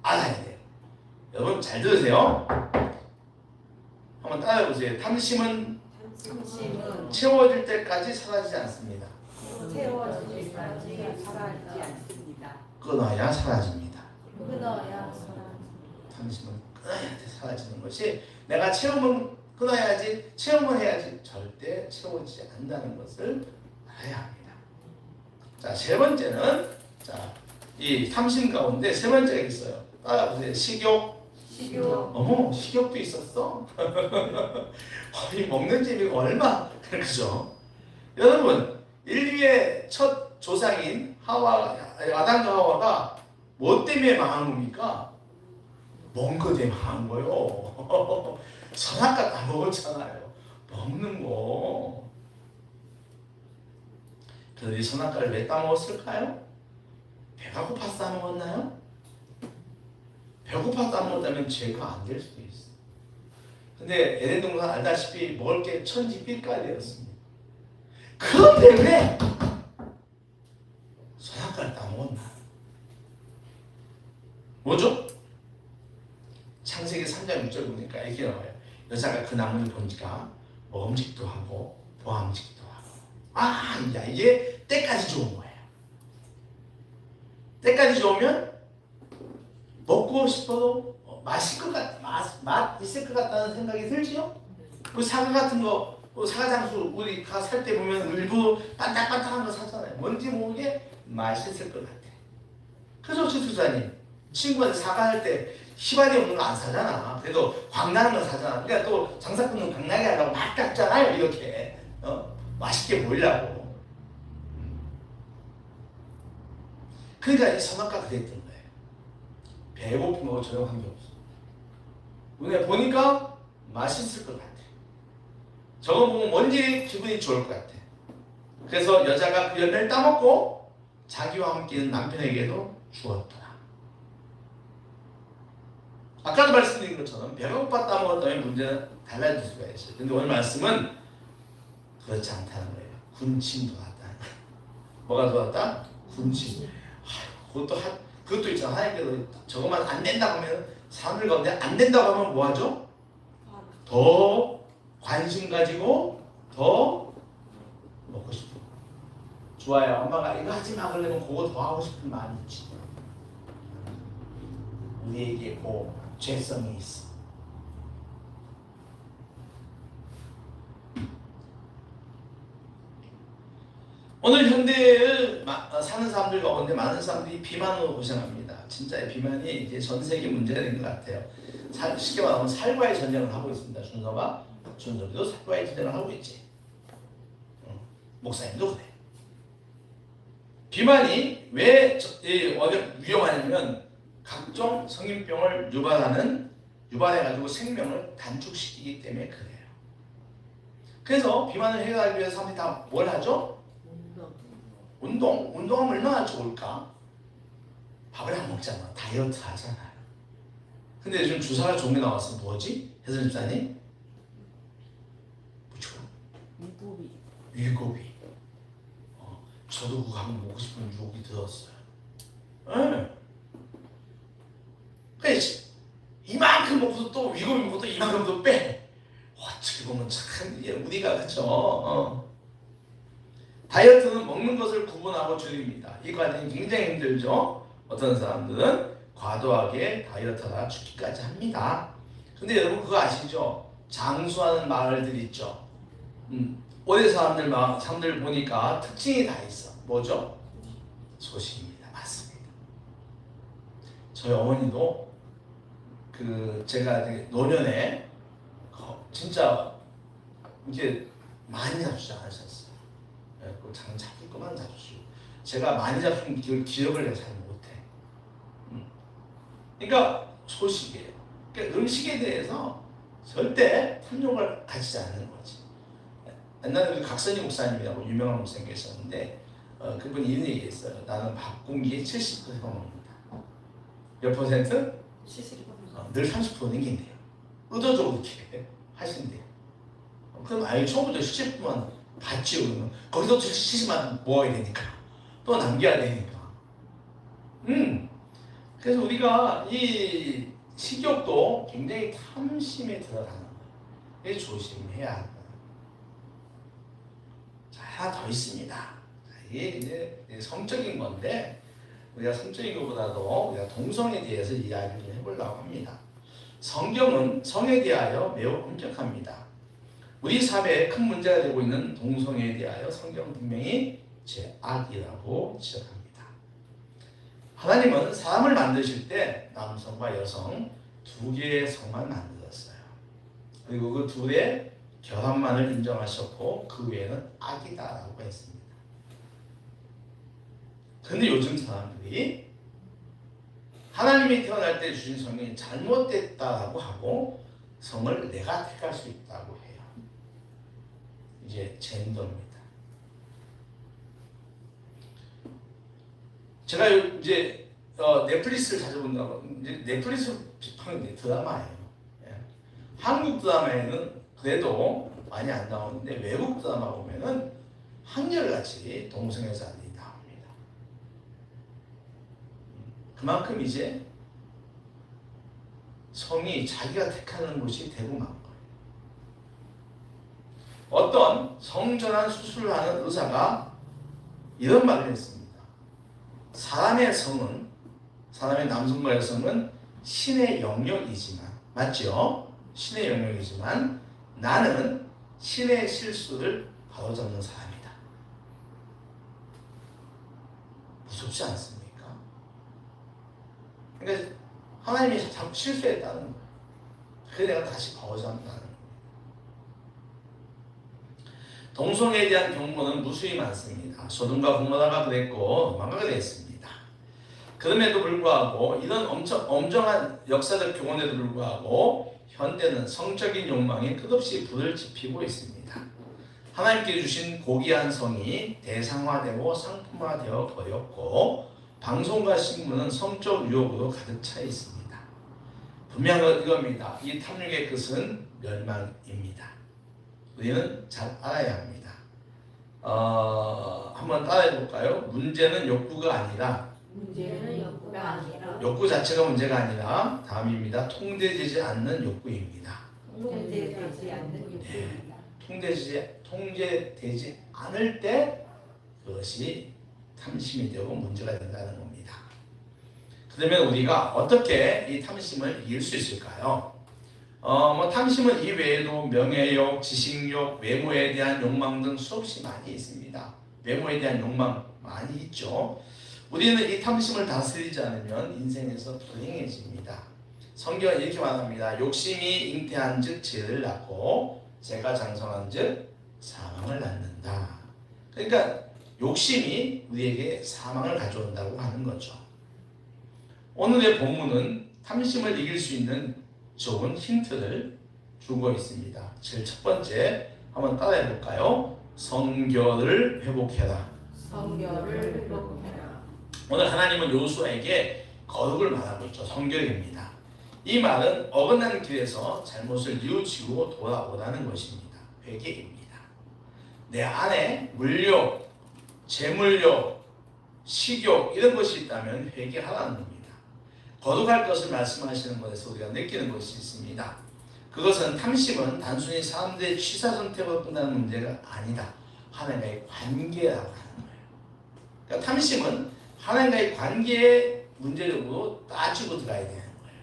알아야 돼요. 여러분 잘 들으세요. 한번 따라해보세요. 탐심은 채워질 때까지 사라지지 않습니다. 채워질 때까지 사라지지 않습니다. 끊어야 사라집니다. 끊어야 탐심은 끊어야 사라지는 것이 내가 채우면 끊어야지 채우면 해야지 절대 채워지지 않는다는 것을 알아야 합니다. 자, 세 번째는 이 탐심 가운데 세 번째가 있어요. 따라보세요. 식욕. 식욕도 있었어? 이 먹는 재미가 얼마 그죠? 여러분 인류의 첫 조상인 아담과 하와가 뭐 때문에 망한 겁니까? 먹는 거 때문에 망한 거요. 선악과 다 먹었잖아요. 먹는 거. 그런데 이 선악과를 왜 따먹었을까요? 배가 고파서 따먹었나요? 배고파서 따먹었다면 죄가 안 될 수도 있어. 근데 에덴 동산 알다시피 먹을 게 천지빛깔이었습니다. 그런데 왜 선악과를 따먹었나? 뭐죠? 창세기 3장 6절 보니까 이렇게 나와요. 여자가 그 나무를 보니까 먹음직도 하고 보암직도 하고. 아, 이게 때까지 좋은 거예요. 때까지 좋으면 먹고 싶어도 맛있을 것 같다, 맛 있을 것 같다는 생각이 들지요? 그 사과 같은 거, 사과 장수 우리 가 살 때 보면 일부 반짝반짝한 거 사잖아요. 뭔지 모르게 맛있을 것 같아. 그래서 주투자님 친구한테 사과할 때 희발이 없는 거 안 사잖아. 그래도 광나는 거 사잖아. 그러니까 또 장사꾼은 광나게 하려고 막 깎잖아요. 이렇게 맛있게 보이려고. 그러니까 이 선악과가 됐던 거예요. 배고픈 거 전혀 관계없어. 눈에 보니까 맛있을 것 같아. 저거 보면 뭔지 기분이 좋을 것 같아. 그래서 여자가 그 열매를 따먹고 자기와 함께 있는 남편에게도 주었더라. 아까도 말씀드린 것처럼 배가 고파 따먹었다면 문제는 달라질 수가 있어요. 근데 오늘 말씀은 그렇지 않다는 거예요. 군침 돌았다. 뭐가 돌았다? 군침. 그것도 있잖아. 하나님께서 저것만 안 된다고 하면 사람들 가운데 안 된다고 하면 뭐 하죠? 더 관심 가지고 더 먹고 싶어. 좋아요. 엄마가 이거 하지 마 그러면 그거 더 하고 싶은 마음이 있지. 우리에게 그 죄성이 있어. 오늘 현대에 사는 사람들 가운데 많은 사람들이 비만으로 고생합니다. 진짜 비만이 이제 전 세계 문제가 된 것 같아요. 쉽게 말하면 살과의 전쟁을 하고 있습니다. 준섭이도 살과의 전쟁을 하고 있지. 목사님도 그래. 비만이 왜 위험하냐면 각종 성인병을 유발해가지고 생명을 단축시키기 때문에 그래요. 그래서 비만을 해결하기 위해서 사람들이 다 뭘 하죠? 운동하면 얼마나 좋을까? 밥을 안 먹잖아. 다이어트 하잖아요. 근데 요즘 주사가 좋은 게 나왔어. 뭐지? 혜선 집사님? 뭐죠? 율곡이. 저도 그거 한번 먹고 싶은 유혹이 들었어요. 그래서 이만큼 먹고도 또 위고비 먹고 또 이만큼 더 빼. 어떻게 보면 참 우리가 그쵸? 다이어트는 먹는 것을 구분하고 줄입니다. 이 과정이 굉장히 힘들죠. 어떤 사람들은 과도하게 다이어트하다 죽기까지 합니다. 근데 여러분 그거 아시죠? 장수하는 마을들 있죠. 어디 사람들 보니까 특징이 다 있어. 뭐죠? 소식입니다. 맞습니다. 저희 어머니도 제가 노년에 진짜 이제 많이 잡수지 않으셨어요. 장 잡을 것만 잡수시고 제가 많이 잡힌 기억을 내가 잘 못해. 그러니까 소식이에요. 그러니까 음식에 대해서 절대 탐욕을 가지지 않는 거지. 옛날에 각선희 목사님이라고 유명한 목사님이 계셨는데 그분이 이런 얘기했어요. 나는 밥 공기의 70%만 먹는다. 몇 퍼센트? 70%. 늘 30% 남긴대요. 의도적으로 이렇게 하신대요. 그럼 처음부터 70%만 받지요. 그러면 거기서 70만 모아야 되니까 또 남겨야 되니까. 그래서 우리가 이 식욕도 굉장히 탐심에 들어가는 거예요. 이게 조심해야 하는 거예요. 자, 하나 더 있습니다. 이게 이제 성적인 건데 우리가 성적인 것보다도 우리가 동성에 대해서 이야기를 해보려고 합니다. 성경은 성에 대하여 매우 엄격합니다. 우리 사회에 큰 문제가 되고 있는 동성애에 대하여 성경은 분명히 죄악이라고 지적합니다. 하나님은 사람을 만드실 때 남성과 여성 두 개의 성만 만들었어요. 그리고 그 둘의 결합만을 인정하셨고 그 외에는 악이다라고 했습니다. 그런데 요즘 사람들이 하나님이 태어날 때 주신 성이 잘못됐다라고 하고 성을 내가 택할 수 있다고 해요. 이제 젠더입니다. 제가 이제 넷플릭스를 자주 본다고 이제 넷플릭스 비판이 드라마예요. 예. 한국 드라마에는 그래도 많이 안 나오는데 외국 드라마 보면은 한결같이 동성애자들이 나옵니다. 그만큼 이제 성이 자기가 택하는 곳이 되고 만 거예요. 어떤 성전환 수술을 하는 의사가 이런 말을 했습니다. 사람의 성은, 사람의 남성과 여성은 신의 영역이지만, 맞죠? 신의 영역이지만 나는 신의 실수를 바로잡는 사람이다. 무섭지 않습니까? 그러니까 하나님이 실수했다는 거예요. 그래서 내가 다시 바로잡는다는 거예요. 동성애에 대한 경고는 무수히 많습니다. 소돔과 고모라가 그랬고 망가가 됐습니다. 그럼에도 불구하고 이런 엄정한 역사적 교훈에도 불구하고 현대는 성적인 욕망이 끝없이 불을 지피고 있습니다. 하나님께 주신 고귀한 성이 대상화되고 상품화되어 버렸고 방송과 신문은 성적 유혹으로 가득 차 있습니다. 분명한 건 이겁니다. 이 탐욕의 끝은 멸망입니다. 우리는 잘 알아야 합니다. 한번 따라해 볼까요? 문제는 욕구가 아니라, 문제는 욕구가 아니라 욕구 자체가 문제가 아니라, 다음입니다. 통제되지 않는 욕구입니다. 통제되지 않는 욕구입니다. 통제되지 않을 때 그것이 탐심이 되고 문제가 된다는 겁니다. 그러면 우리가 어떻게 이 탐심을 이길 수 있을까요? 탐심은 이 외에도 명예욕, 지식욕, 외모에 대한 욕망 등 수없이 많이 있습니다. 외모에 대한 욕망 많이 있죠. 우리는 이 탐심을 다스리지 않으면 인생에서 불행해집니다. 성경은 이렇게 말합니다. 욕심이 잉태한 즉 죄를 낳고 죄가 장성한 즉 사망을 낳는다. 그러니까 욕심이 우리에게 사망을 가져온다고 하는 거죠. 오늘의 본문은 탐심을 이길 수 있는 좋은 힌트를 주고 있습니다. 제일 첫 번째 한번 따라해 볼까요? 성결을 회복해라. 성결을 회복해라. 오늘 하나님은 여호수아에게 거룩을 말하고 있죠. 성결입니다. 이 말은 어긋난 길에서 잘못을 뉘우치고 돌아오라는 것입니다. 회개입니다. 내 안에 물욕, 재물욕, 식욕 이런 것이 있다면 회개하라는 겁니다. 거룩할 것을 말씀하시는 것에서 우리가 느끼는 것이 있습니다. 그것은 탐심은 단순히 사람들의 취사 선택으로 끝나는 문제가 아니다. 하나님과의 관계라고 하는 거예요. 그러니까 탐심은 하나님과의 관계에 문제적으로 따지고 들어가야 되는 거예요.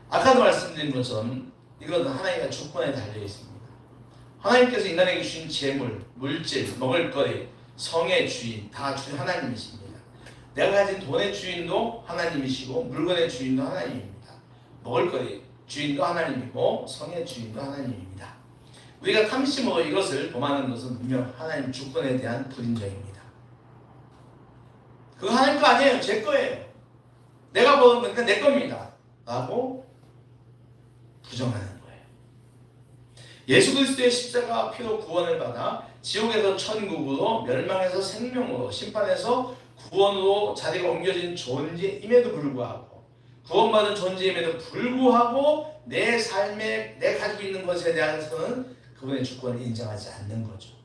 아까도 말씀드린 것처럼 이것은 하나님과 주권에 달려 있습니다. 하나님께서 인간에게 주신 재물, 물질, 먹을거리, 성의 주인 다 주인 하나님이십니다. 내가 가진 돈의 주인도 하나님이시고 물건의 주인도 하나님입니다. 먹을거리 주인도 하나님이고 성의 주인도 하나님입니다. 우리가 탐심으로 이것을 범하는 것은 분명 하나님 주권에 대한 불인정입니다. 그거 하나님 거 아니에요. 제 거예요. 내가 먹은 거니까 내 겁니다. 라고 부정하는 거예요. 예수 그리스도의 십자가 피로 구원을 받아 지옥에서 천국으로, 멸망에서 생명으로, 심판에서 구원으로 자리가 옮겨진 존재임에도 불구하고, 구원받은 존재임에도 불구하고 내 삶에 내 가지고 있는 것에 대해서는 그분의 주권을 인정하지 않는 거죠.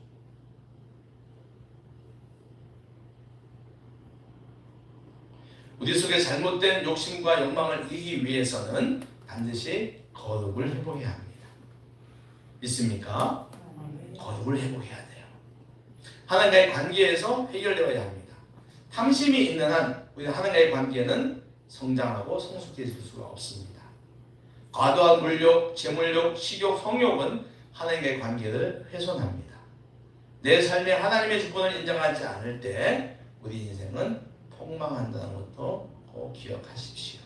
우리 속에 잘못된 욕심과 욕망을 이기기 위해서는 반드시 거룩을 회복해야 합니다. 믿습니까? 거룩을 회복해야 돼요. 하나님과의 관계에서 해결되어야 합니다. 탐심이 있는 한 우리 하나님과의 관계는 성장하고 성숙해질 수가 없습니다. 과도한 물욕, 재물욕, 식욕, 성욕은 하나님과의 관계를 훼손합니다. 내 삶에 하나님의 주권을 인정하지 않을 때 우리 인생은 폭망한다는 것도 꼭 기억하십시오.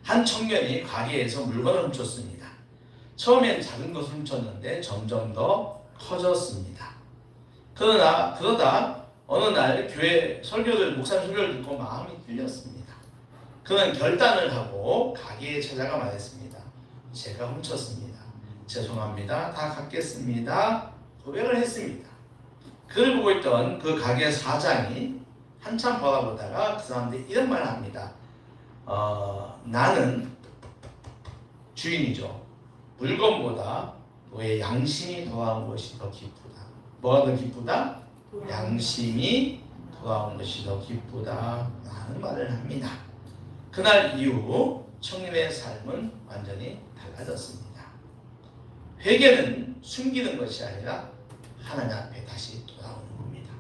한 청년이 가게에서 물건을 훔쳤습니다. 처음엔 작은 것을 훔쳤는데 점점 더 커졌습니다. 그러다 어느 날 교회 설교를, 목사님 설교를 듣고 마음이 끌렸습니다. 그는 결단을 하고 가게에 찾아가 말했습니다. 제가 훔쳤습니다. 죄송합니다. 다 갚겠습니다. 고백을 했습니다. 그를 보고 있던 그 가게 사장이 한참 바라보다가 그 사람들이 이런 말을 합니다. 나는 주인이죠. 물건보다 너의 양심이 돌아온 것이 더 기쁘다. 뭐가 더 기쁘다? 양심이 돌아오는 것이 더 기쁘다 하는 말을 합니다. 그날 이후 청년의 삶은 완전히 달라졌습니다. 회개는 숨기는 것이 아니라 하나님 앞에 다시 돌아오는 겁니다.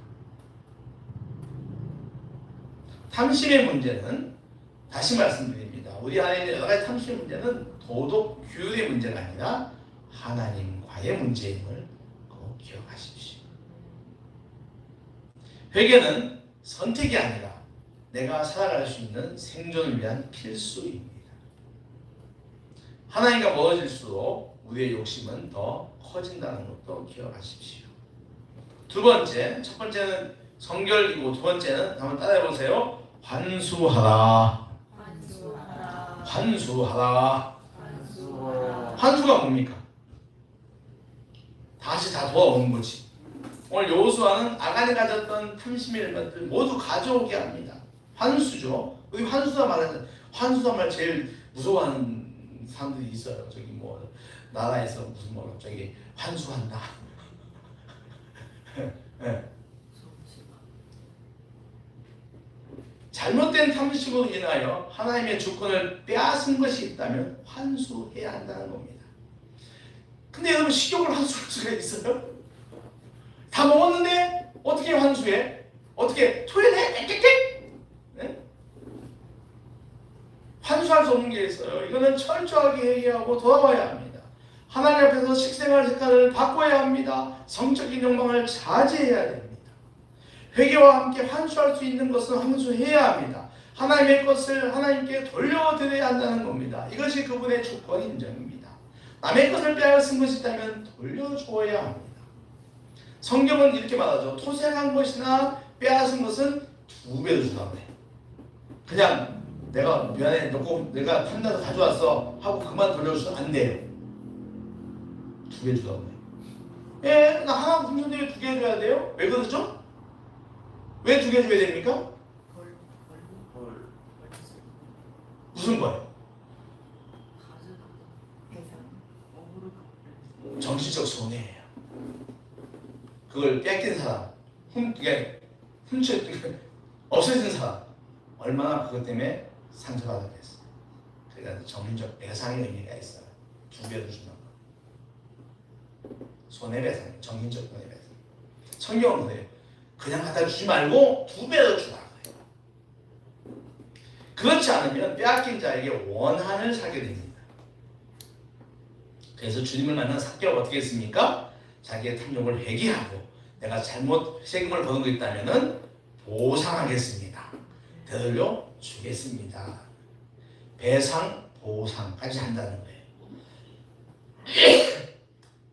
탐심의 문제는 다시 말씀드립니다. 우리 안에 있는 여러 가지 탐심의 문제는 도덕 규율의 문제가 아니라 하나님과의 문제임을 꼭 기억하십시오. 회개는 선택이 아니라 내가 살아갈 수 있는 생존을 위한 필수입니다. 하나님과 멀어질수록 우리의 욕심은 더 커진다는 것도 기억하십시오. 두 번째, 첫 번째는 성결이고 두 번째는 한번 따라해보세요. 환수하라. 환수하라. 환수하라. 환수하라. 환수가 뭡니까? 다시 다 돌아오는 거지. 오늘 여호수아는 아간이 가졌던 탐심의 열매들 모두 가져오게 합니다. 환수죠. 우리 환수다 말하는 환수다 말 제일 무서워하는 사람들이 있어요. 저기 뭐 나라에서 무슨 뭐 갑자기 환수한다. 네. 잘못된 탐심으로 인하여 하나님의 주권을 빼앗은 것이 있다면 환수해야 한다는 겁니다. 근데 여러분 식욕을 환수할 수가 있어요? 다 먹었는데 어떻게 환수해? 어떻게 토해내? 네? 환수할 수 없는 게 있어요. 이거는 철저하게 회개하고 돌아와야 합니다. 하나님 앞에서 식생활 습관을 바꿔야 합니다. 성적인 욕망을 자제해야 됩니다. 회개와 함께 환수할 수 있는 것은 환수해야 합니다. 하나님의 것을 하나님께 돌려드려야 한다는 겁니다. 이것이 그분의 주권 인정입니다. 남의 것을 빼앗은 것이 있다면 돌려줘야 합니다. 성경은 이렇게 말하죠. 토색한 것이나 빼앗은 것은 2배로 주라고 해. 그냥 내가 미안해 놓고 내가 판단해서 가져왔어 하고 그만 돌려주면 안 돼요. 2배 주라고 해. 예, 나 하나 품는데 2개 줘야 돼요? 왜 그러죠? 왜 2개 줘야 됩니까? 무슨 거예요? 정신적 손해예요. 그걸 뺏긴 사람, 없애진 사람 얼마나 그것 때문에 상처받았겠어요. 그러니까 정신적 배상의 의미가 있어요. 2배로 주는 거. 손해배상, 정신적 손해배상. 성경은 그래요. 그냥 갖다 주지 말고 2배로 주라. 그렇지 않으면 빼앗긴 자에게 원한을 사게 됩니다. 그래서 주님을 만난 삭개가 어떻게 했습니까? 자기의 탐욕을 회개하고 내가 잘못 세금을 버는 거 있다면 보상하겠습니다. 되돌려 주겠습니다. 배상, 보상까지 한다는 거예요.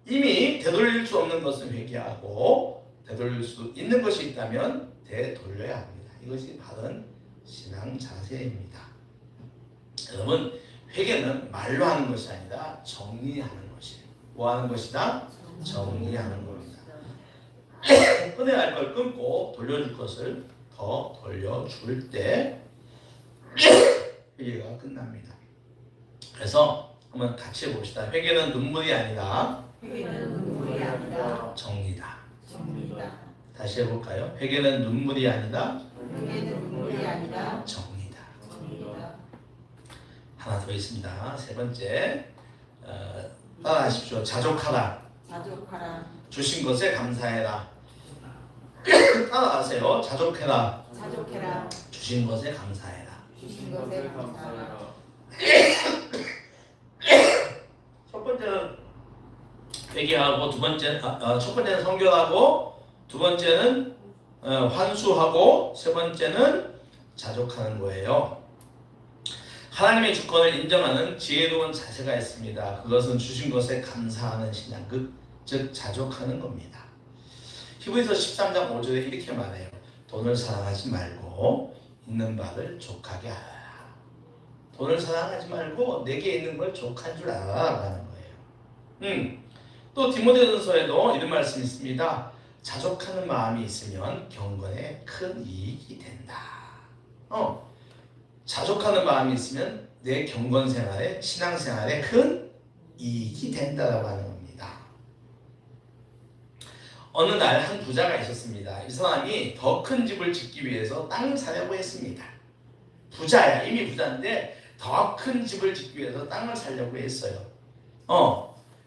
이미 되돌릴 수 없는 것은 회개하고 되돌릴 수 있는 것이 있다면 되돌려야 합니다. 이것이 바른 신앙 자세입니다. 여러분, 회개는 말로 하는 것이 아니라 정리하는 것이에요. 뭐 하는 것이다? 정리하는 겁니다. 끊어야 할 걸 끊고 돌려줄 것을 더 돌려줄 때 회개가 끝납니다. 그래서 한번 같이 해봅시다. 회개는 눈물이 아니라 회개는 눈물이 아니라 정리다. 정리다. 다시 해볼까요? 회개는 눈물이 아니라 회개는 눈물이 아니라 정리다. 정리다. 하나 더 있습니다. 세 번째, 따라하십시오. 자족하라. 자족하라. 주신 것에 감사해라. 따라하세요. 자족해라. 자족해라. 주신 것에 감사해라. 주신 것에 감사하라. 첫 번째는 회개하고 첫 번째는 성결하고 두 번째는 환수하고 세 번째는 자족하는 거예요. 하나님의 주권을 인정하는 지혜로운 자세가 있습니다. 그것은 주신 것에 감사하는 신앙, 즉 자족하는 겁니다. 히브리서 13장 5절에 이렇게 말해요. 돈을 사랑하지 말고 있는 바를 족하게 하라. 돈을 사랑하지 말고 내게 있는 걸 족한 줄 알아라 라는 거예요. 또 디모데전서에도 이런 말씀이 있습니다. 자족하는 마음이 있으면 경건에 큰 이익이 된다. 자족하는 마음이 있으면 내 경건 생활에, 신앙 생활에 큰 이익이 된다라고 하는 겁니다. 어느 날 한 부자가 있었습니다. 이 사람이 더 큰 집을 짓기 위해서 땅을 사려고 했습니다. 부자야, 이미 부자인데 더 큰 집을 짓기 위해서 땅을 사려고 했어요.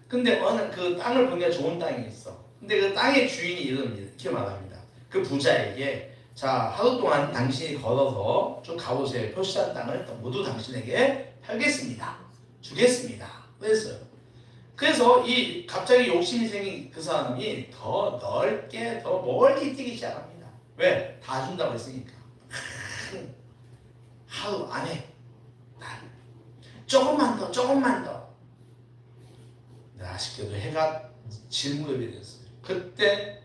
근데 어느 그 땅을 보니까 좋은 땅이 있어. 근데 그 땅의 주인이 이렇게 말합니다. 그 부자에게 자, 하루 동안 당신이 걸어서 좀 가보세요. 표시한 땅을 모두 당신에게 팔겠습니다. 주겠습니다. 그랬어요. 그래서 이 갑자기 욕심이 생긴 그 사람이 더 넓게 더 멀리 뛰기 시작합니다. 왜? 다 준다고 했으니까. 하루 안에 날 조금만 더. 아쉽게도 해가 질 무렵이 됐어요. 그때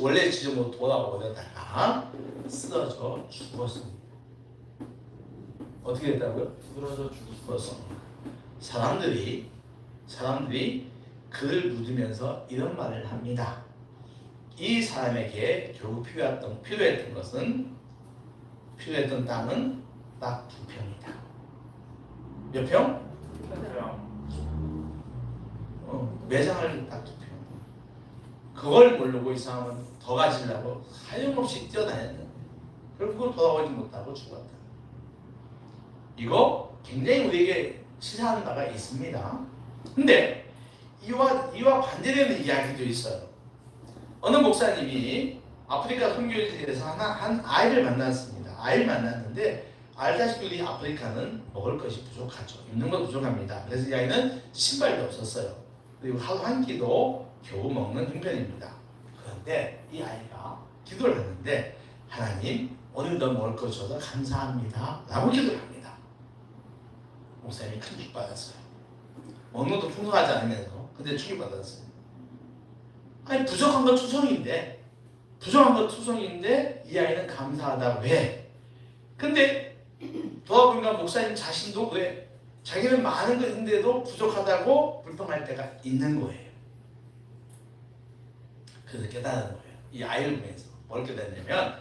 원래 지점으로 돌아오려다가 쓰러져 죽었습니다. 어떻게 됐다고요? 쓰러져 죽었어. 사람들이 그를 묻으면서 이런 말을 합니다. 이 사람에게 결국 필요했던 땅은 딱 2평이다. 몇 평? 매장을 딱 2평. 그걸 모르고 이 사람은 더 가지려고 하염없이 뛰어다녔는데 결국은 돌아오지 못하고 죽었다. 이거 굉장히 우리에게 시사하는 바가 있습니다. 근데 이와 반대되는 이야기도 있어요. 어느 목사님이 아프리카 선교지에서 한 아이를 만났습니다. 아이를 만났는데 알다시피 우리 아프리카는 먹을 것이 부족하죠. 입는 것 부족합니다. 그래서 이 아이는 신발도 없었어요. 그리고 하루 한 끼도 겨우 먹는 형편입니다. 그런데 이 아이가 기도를 하는데 하나님 오늘도 먹을 것 줘서 감사합니다 라고 기도를 합니다. 목사님이 큰 축받았어요. 먹는 것도 풍성하지 않으면서 근데 축받았어요. 아니 부족한 건 투성인데 이 아이는 감사하다고 해. 근데 돌아보니까 목사님 자신도 왜 자기는 많은 것인데도 부족하다고 불평할 때가 있는 거예요. 그래서 깨달은 거예요. 이 아이를 보면서 뭘 깨달았냐면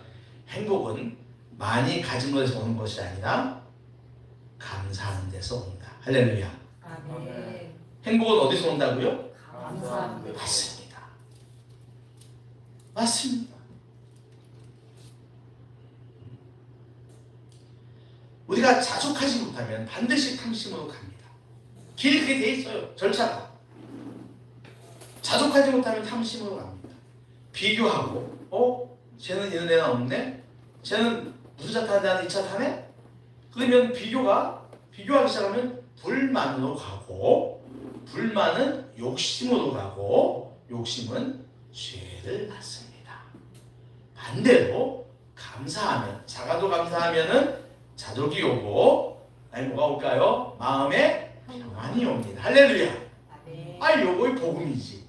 행복은 많이 가진 것에서 오는 것이 아니라 감사하는 데서 온다. 할렐루야. 아멘. 행복은 어디서 온다고요? 감사합니다. 맞습니다. 우리가 자족하지 못하면 반드시 탐심으로 갑니다. 길이 그렇게 돼 있어요. 절차가. 자족하지 못하면 탐심으로 갑니다. 비교하고 쟤는 이런 애는 없네? 쟤는 무슨 차 타는데 나는 이 차 타네? 그러면 비교하기 시작하면 불만으로 가고 불만은 욕심으로 가고 욕심은 죄를 낳습니다. 반대로 감사하면 자가도 감사하면은 자족이 오고 아니 뭐가 올까요? 마음에 평안이 옵니다. 할렐루야. 아멘. 요거의 복음이지.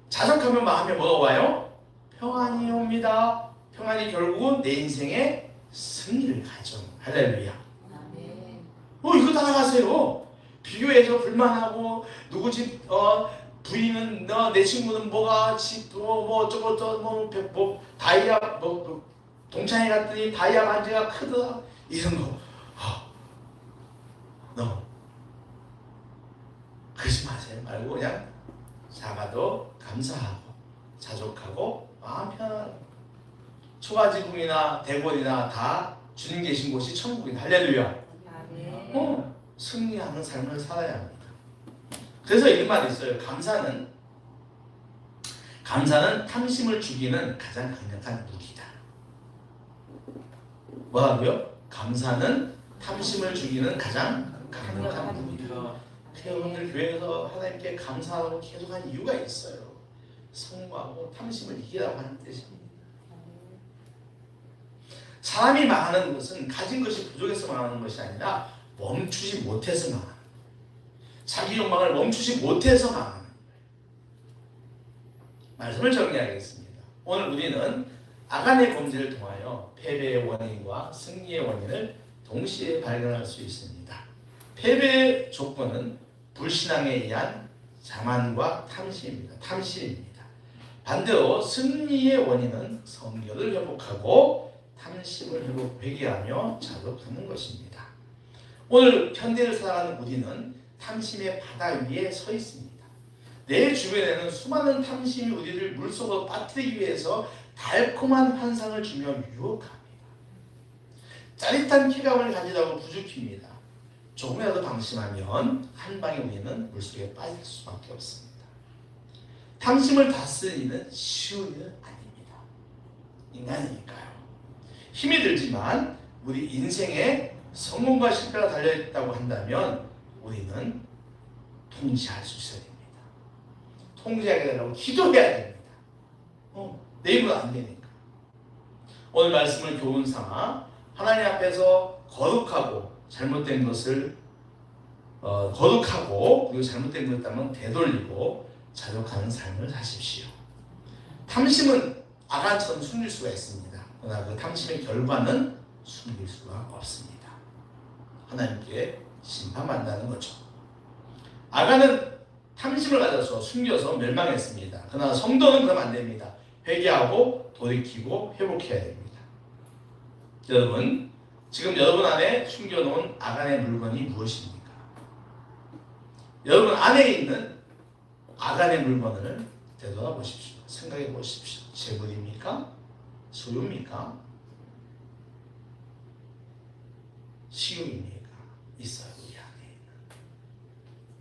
자족하면 마음에 뭐가 와요? 평안이 옵니다. 평안이 결국은 내 인생의 승리를 가져. 할렐루야. 아멘. 이거 따라가세요. 비교해서 불만하고 누구 집 부인은 내 친구는 뭐가 집 뭐 다이아 동창회 갔더니 다이아 반지가 크더라 이런 거. 너 그러지 마세요. 말고 그냥 작아도 감사하고 자족하고 마음 편안하고 초가지궁이나 대궐이나 다 주님 계신 곳이 천국이다. 할렐루야. 아멘. 승리하는 삶을 살아야 합니다. 그래서 이런 말이 있어요. 감사는 탐심을 죽이는 가장 강력한 무기다. 뭐라고요? 감사는 탐심을 죽이는 가장 강력한 무기다. 여러분들 교회에서 하나님께 감사하고 계속한 이유가 있어요. 성공하고 탐심을 이기라고 하는 뜻입니다. 사람이 망하는 것은 가진 것이 부족해서 망하는 것이 아니라 멈추지 못해서 망하는 거예요. 자기 욕망을 멈추지 못해서 망하는 거예요. 말씀을 정리하겠습니다. 오늘 우리는 아간의 범죄를 통하여 패배의 원인과 승리의 원인을 동시에 발견할 수 있습니다. 패배의 조건은 불신앙에 의한 자만과 탐심입니다. 반대로 승리의 원인은 성결을 회복하고 탐심을 회개하며 자족하는 것입니다. 오늘 현대를 살아가는 우리는 탐심의 바다 위에 서 있습니다. 내 주변에는 수많은 탐심이 우리를 물속으로 빠뜨리기 위해서 달콤한 환상을 주며 유혹합니다. 짜릿한 쾌감을 가지라고 부추깁니다. 조금이라도 방심하면 한 방에 우리는 물속에 빠질 수밖에 없습니다. 탐심을 다스리는 쉬운 일 아닙니다. 인간이니까요. 힘이 들지만 우리 인생에 성공과 실패가 달려있다고 한다면 우리는 통제할 수 있어야 됩니다. 통제하게 되려고 기도해야 됩니다. 내 입으로 안 되니까. 오늘 말씀을 교훈 삼아 하나님 앞에서 거룩하고 잘못된 것을 거룩하고 그리고 잘못된 것 있다면 되돌리고 자족하는 삶을 사십시오. 탐심은 아간처럼 숨길 수가 있습니다. 그러나 그 탐심의 결과는 숨길 수가 없습니다. 하나님께 심판받는다는 거죠. 아간은 탐심을 가져서 숨겨서 멸망했습니다. 그러나 성도는 그러면 안 됩니다. 회개하고 돌이키고 회복해야 됩니다. 여러분, 지금 여러분 안에 숨겨놓은 아간의 물건이 무엇입니까? 여러분 안에 있는 아간의 물건을 되돌아보십시오. 생각해 보십시오. 재물입니까? 소유입니까? 식욕입니까? 있어요. 우리 안에 있는.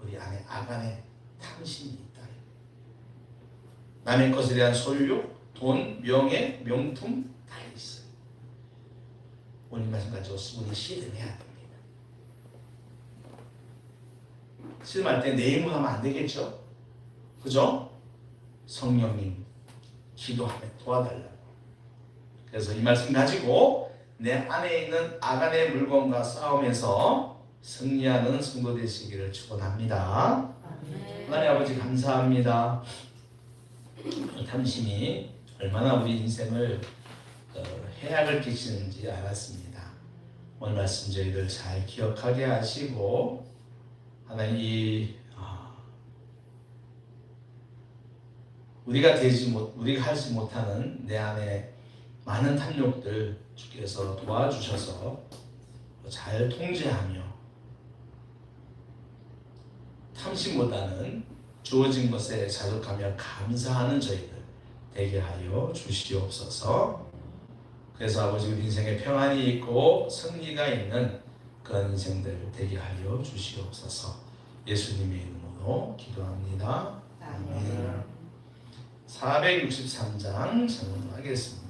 우리 안에 아간의 탐심이 있다. 남의 것에 대한 소유욕, 돈, 명예, 명품 다 있어요. 오늘 말씀 가지고 우리 실행해야 됩니다. 실험할 때 내 힘으로 하면 안 되겠죠? 그죠? 성령님 기도하며 도와달라고. 그래서 이 말씀 가지고 내 안에 있는 아간의 물건과 싸움에서 승리하는 성도 되시기를 축원합니다. 하나님 아버지 감사합니다. 탐심이 얼마나 우리 인생을 해악을 끼치는지 알았습니다. 오늘 말씀 저희들 잘 기억하게 하시고 하나님 우리가 하지 못하는 내 안에 많은 탐욕들 주께서 도와주셔서 잘 통제하며 탐심보다는 주어진 것에 자족하며 감사하는 저희들 되게 하여 주시옵소서. 그래서 아버지 우리 인생에 평안이 있고 승리가 있는 그런 인생들 되게 하여 주시옵소서. 예수님의 이름으로 기도합니다. 아멘. 463장 정리하겠습니다.